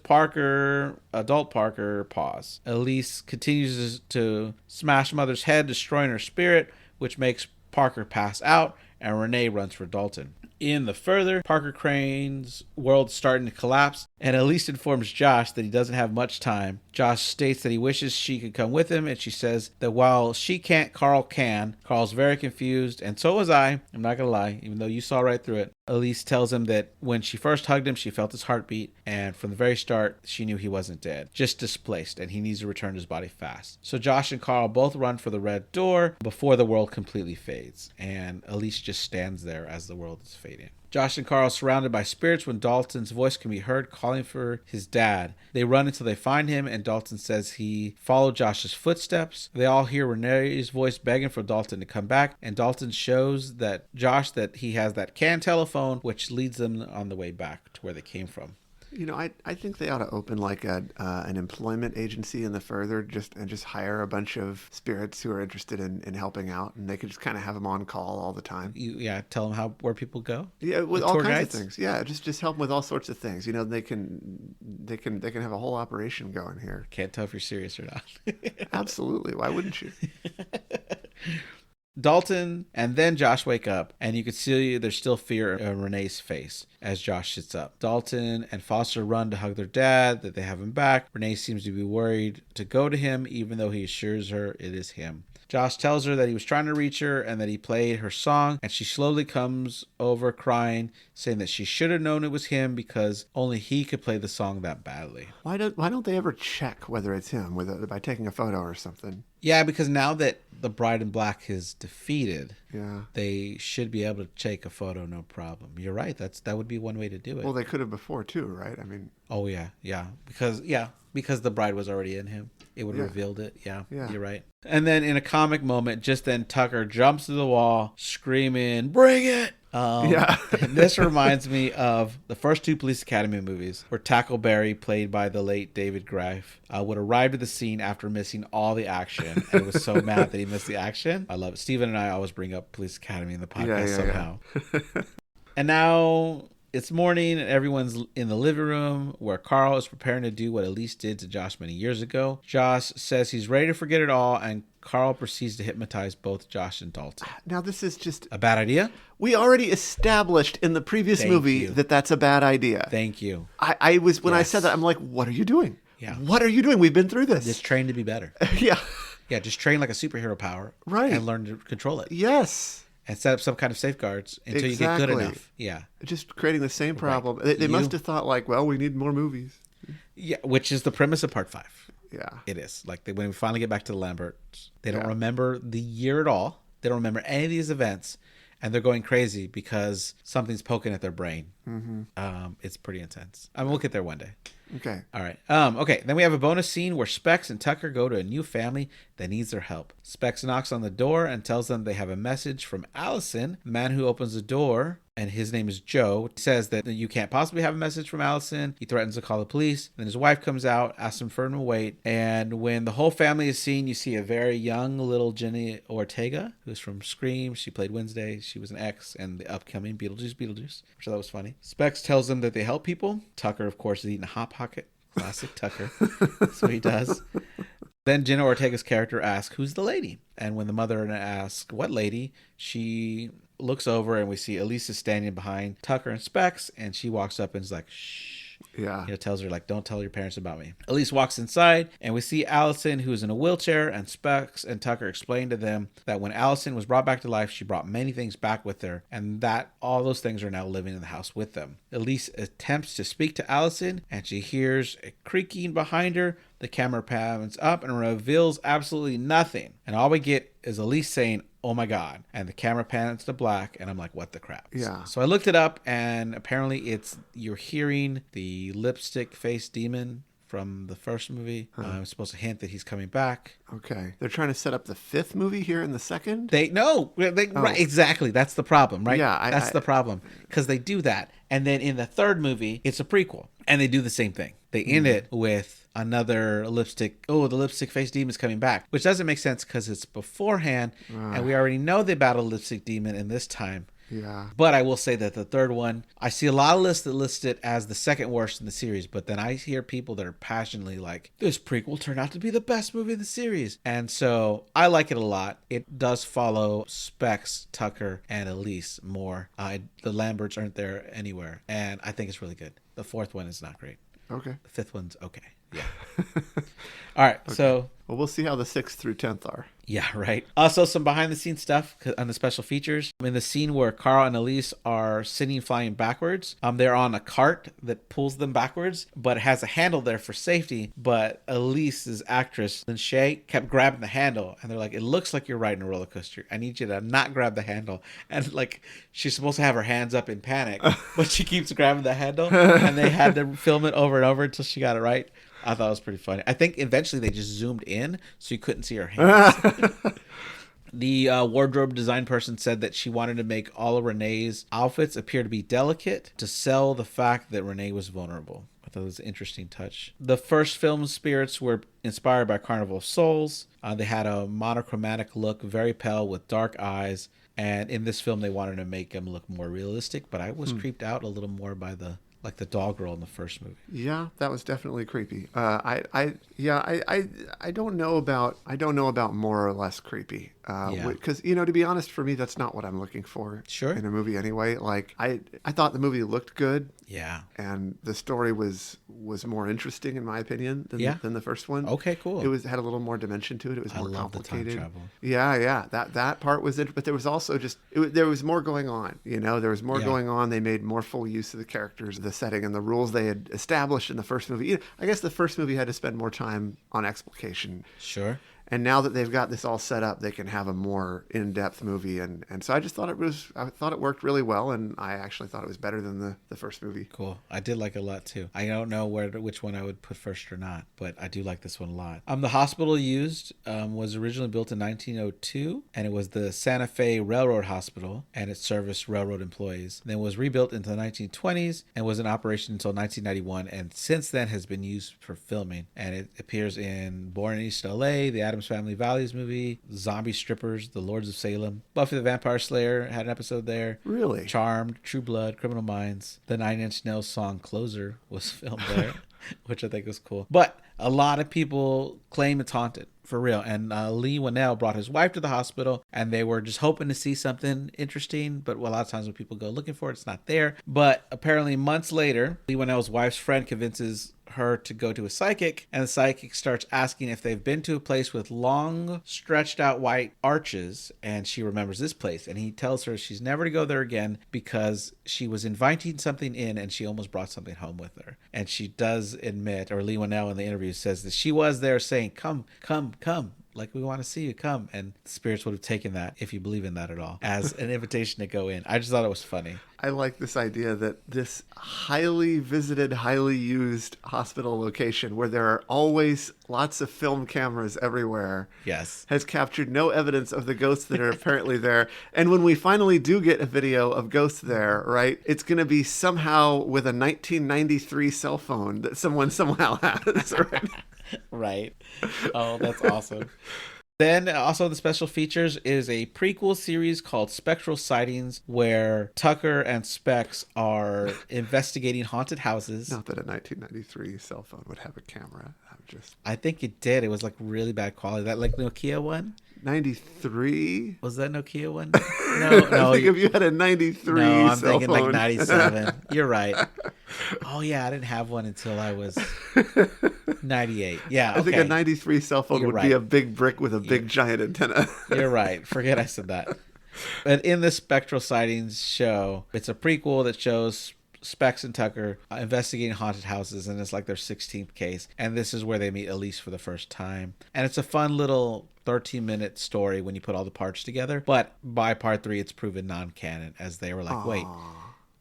adult Parker, pause. Elise continues to smash Mother's head, destroying her spirit, which makes Parker pass out, and Renee runs for Dalton. In the further, Parker Crane's world's starting to collapse, and Elise informs Josh that he doesn't have much time. Josh states that he wishes she could come with him, and she says that while she can't, Carl can. Carl's very confused, and so was I. I'm not gonna lie, even though you saw right through it. Elise tells him that when she first hugged him, she felt his heartbeat, and from the very start, she knew he wasn't dead, just displaced, and he needs to return to his body fast. So Josh and Carl both run for the red door before the world completely fades, and Elise just stands there as the world is fading. Josh and Carl are surrounded by spirits when Dalton's voice can be heard calling for his dad. They run until they find him, and Dalton says he followed Josh's footsteps. They all hear Renee's voice begging for Dalton to come back, and Dalton shows that Josh that he has that can telephone, which leads them on the way back to where they came from. You know, I think they ought to open like an employment agency in the further, just hire a bunch of spirits who are interested in helping out, and they could just kind of have them on call all the time. Tell them where people go. Yeah, with all kinds of things. Yeah, just help them with all sorts of things. You know, they can have a whole operation going here. Can't tell if you're serious or not. Absolutely. Why wouldn't you? Dalton and then Josh wake up, and you can see there's still fear in Renee's face as Josh sits up. Dalton and Foster run to hug their dad, that they have him back. Renee seems to be worried to go to him, even though he assures her it is him. Josh tells her that he was trying to reach her and that he played her song, and she slowly comes over crying, saying that she should have known it was him because only he could play the song that badly. Why don't they ever check whether it's him by taking a photo or something? Yeah, because now that the Bride in Black is defeated, yeah, they should be able to take a photo, no problem. You're right. That would be one way to do it. Well, they could have before too, right? I mean. Oh yeah, because the bride was already in him. It would have revealed it. Yeah, you're right. And then in a comic moment, just then Tucker jumps to the wall, screaming, "Bring it!" And this reminds me of the first two Police Academy movies, where Tackleberry, played by the late David Greif, would arrive at the scene after missing all the action, and was so mad that he missed the action. I love it. Steven and I always bring up Police Academy in the podcast somehow. And now it's morning, and everyone's in the living room where Carl is preparing to do what Elise did to Josh many years ago. Josh says he's ready to forget it all, and Carl proceeds to hypnose both Josh and Dalton. Now, this is just a bad idea? We already established in the previous movie that that's a bad idea. Thank you. I said that, I'm like, what are you doing? Yeah. What are you doing? We've been through this. Just train to be better. Yeah. Yeah, just train like a superhero power. Right. And learn to control it. Yes. And set up some kind of safeguards until you get good enough. Yeah. Just creating the same problem. Right. They must have thought like, well, we need more movies. Yeah, which is the premise of part 5. Yeah. It is. Like when we finally get back to the Lamberts, they don't remember the year at all. They don't remember any of these events. And they're going crazy because something's poking at their brain. Mm-hmm. It's pretty intense. I mean, we'll get there one day. Okay. All right. Okay. Then we have a bonus scene where Specs and Tucker go to a new family that needs their help. Specs knocks on the door and tells them they have a message from Allison. The man who opens the door, and his name is Joe, says that you can't possibly have a message from Allison. He threatens to call the police. Then his wife comes out, asks him for him to wait. And when the whole family is seen, you see a very young little Jenny Ortega, who's from Scream. She played Wednesday. She was an ex in the upcoming Beetlejuice, which I thought was funny. Specs tells them that they help people. Tucker, of course, is eating a Hot Pocket. Classic Tucker. That's what he does. Then Jenna Ortega's character asks, "Who's the lady?" And when the mother asks, "What lady?" she looks over and we see Elisa standing behind Tucker and Specs, and she walks up and is like, "Shh." Yeah. Tells her, like, "Don't tell your parents about me." Elise walks inside, and we see Allison, who is in a wheelchair, and Specs and Tucker explain to them that when Allison was brought back to life, she brought many things back with her, and that all those things are now living in the house with them. Elise attempts to speak to Allison, and she hears a creaking behind her. The camera pans up and reveals absolutely nothing. And all we get is Elise saying, "Oh my God." And the camera pans to black, and I'm like, what the crap? Yeah. So I looked it up, and apparently you're hearing the lipstick face demon from the first movie. I'm supposed to hint that he's coming back. Okay. They're trying to set up the 5th movie here in the 2nd? Right, exactly. That's the problem, right? Yeah. That's the problem. Because they do that. And then in the 3rd movie, it's a prequel. And they do the same thing. They end it with another lipstick. Oh, the lipstick face demon's coming back. Which doesn't make sense because it's beforehand. And we already know they battled lipstick demon in this time. Yeah. But I will say that the third one, I see a lot of lists that list it as the second worst in the series, but then I hear people that are passionately like, this prequel turned out to be the best movie in the series. And so I like it a lot. It does follow Specs, Tucker, and Elise more. The Lamberts aren't there anywhere, and I think it's really good. The fourth one is not great. Okay. The fifth one's okay. Yeah. All right. Okay. So. Well, we'll see how the 6th through 10th are. Yeah, right. Also, some behind-the-scenes stuff on the special features. In the scene where Carl and Elise are sitting flying backwards, they're on a cart that pulls them backwards, but it has a handle there for safety. But Elise's actress, Lynn Shay, kept grabbing the handle, and they're like, it looks like you're riding a roller coaster. I need you to not grab the handle. And, like, she's supposed to have her hands up in panic, but she keeps grabbing the handle, and they had to film it over and over until she got it right. I thought it was pretty funny. I think eventually they just zoomed in so you couldn't see her hands. The wardrobe design person said that she wanted to make all of Renee's outfits appear to be delicate to sell the fact that Renee was vulnerable. I thought it was an interesting touch. The first film's spirits were inspired by Carnival of Souls. They had a monochromatic look, very pale with dark eyes. And in this film, they wanted to make them look more realistic. But I was creeped out a little more by the doll girl in the first movie. Yeah, that was definitely creepy. I don't know about more or less creepy. Because to be honest, for me, that's not what I'm looking for. Sure. In a movie anyway. Like I thought the movie looked good. Yeah. And the story was more interesting in my opinion than the first one. Okay, cool. It had a little more dimension to it. It was more complicated. The time travel. Yeah. That part was it, but there was also there was more going on. There was more going on. They made more full use of the characters, the setting, and the rules they had established in the first movie. I guess the first movie had to spend more time on explication. Sure. And now that they've got this all set up, they can have a more in-depth movie. And so I just thought it worked really well. And I actually thought it was better than the first movie. Cool. I did like it a lot too. I don't know which one I would put first or not, but I do like this one a lot. The hospital used was originally built in 1902, and it was the Santa Fe Railroad Hospital, and it serviced railroad employees. Then it was rebuilt into the 1920s and was in operation until 1991, and since then has been used for filming. And it appears in Born in East LA, the Addams Family Values movie, Zombie Strippers, The Lords of Salem, Buffy the Vampire Slayer had an episode there. Really? Charmed, True Blood, Criminal Minds. The Nine Inch Nails song Closer was filmed there, which I think was cool. But a lot of people claim it's haunted. For real. And Lee Winnell brought his wife to the hospital, and they were just hoping to see something interesting. But a lot of times when people go looking for it, it's not there. But apparently months later, Lee Winnell's wife's friend convinces her to go to a psychic, and the psychic starts asking if they've been to a place with long stretched out white arches, and she remembers this place, and he tells her she's never to go there again because she was inviting something in and she almost brought something home with her. And she does admit, or Lee Winnell in the interview says that she was there saying, come, like, we want to see you, come. And the spirits would have taken that, if you believe in that at all, as an invitation to go in. I just thought it was funny. I like this idea that this highly visited, highly used hospital location where there are always lots of film cameras everywhere, yes, has captured no evidence of the ghosts that are apparently there. And when we finally do get a video of ghosts there, right, it's going to be somehow with a 1993 cell phone that someone somehow has, right? Right. Oh, that's awesome. Then also the special features is a prequel series called Spectral Sightings, where Tucker and Specs are investigating haunted houses. Not that a 1993 cell phone would have a camera. I think it did. It was like really bad quality. That like Nokia one? 93? Was that Nokia one? No. I think if you had a 93 no, I'm cell thinking phone. Like 97. You're right. Oh, yeah, I didn't have one until I was 98. Yeah, okay. I think a 93 cell phone would be a big brick with a big giant antenna. You're right. Forget I said that. But in this Spectral Sightings show, it's a prequel that shows Specs and Tucker investigating haunted houses, and it's like their 16th case. And this is where they meet Elise for the first time. And it's a fun little 13-minute story when you put all the parts together. But by part 3, it's proven non-canon, as they were like, Aww. wait.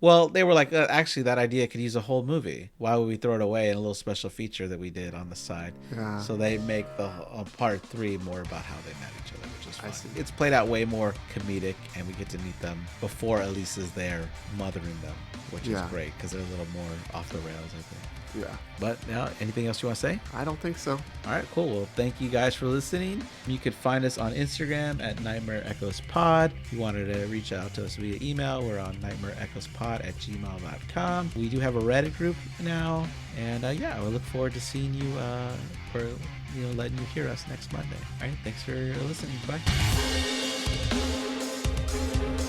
Well, they were like, actually, that idea could use a whole movie. Why would we throw it away in a little special feature that we did on the side? Yeah. So they make the part 3 more about how they met each other, which is was fun. It's played out way more comedic, and we get to meet them before Elise is there mothering them, which is great because they're a little more off the rails, I think. Yeah. But now, anything else you want to say? I don't think so. All right, cool. Well, thank you guys for listening. You could find us on Instagram at Nightmare Echoes Pod. If you wanted to reach out to us via email, we're on nightmareechoespod@gmail.com. We do have a Reddit group now. And yeah, we look forward to seeing you or letting you hear us next Monday. All right, thanks for listening. Bye.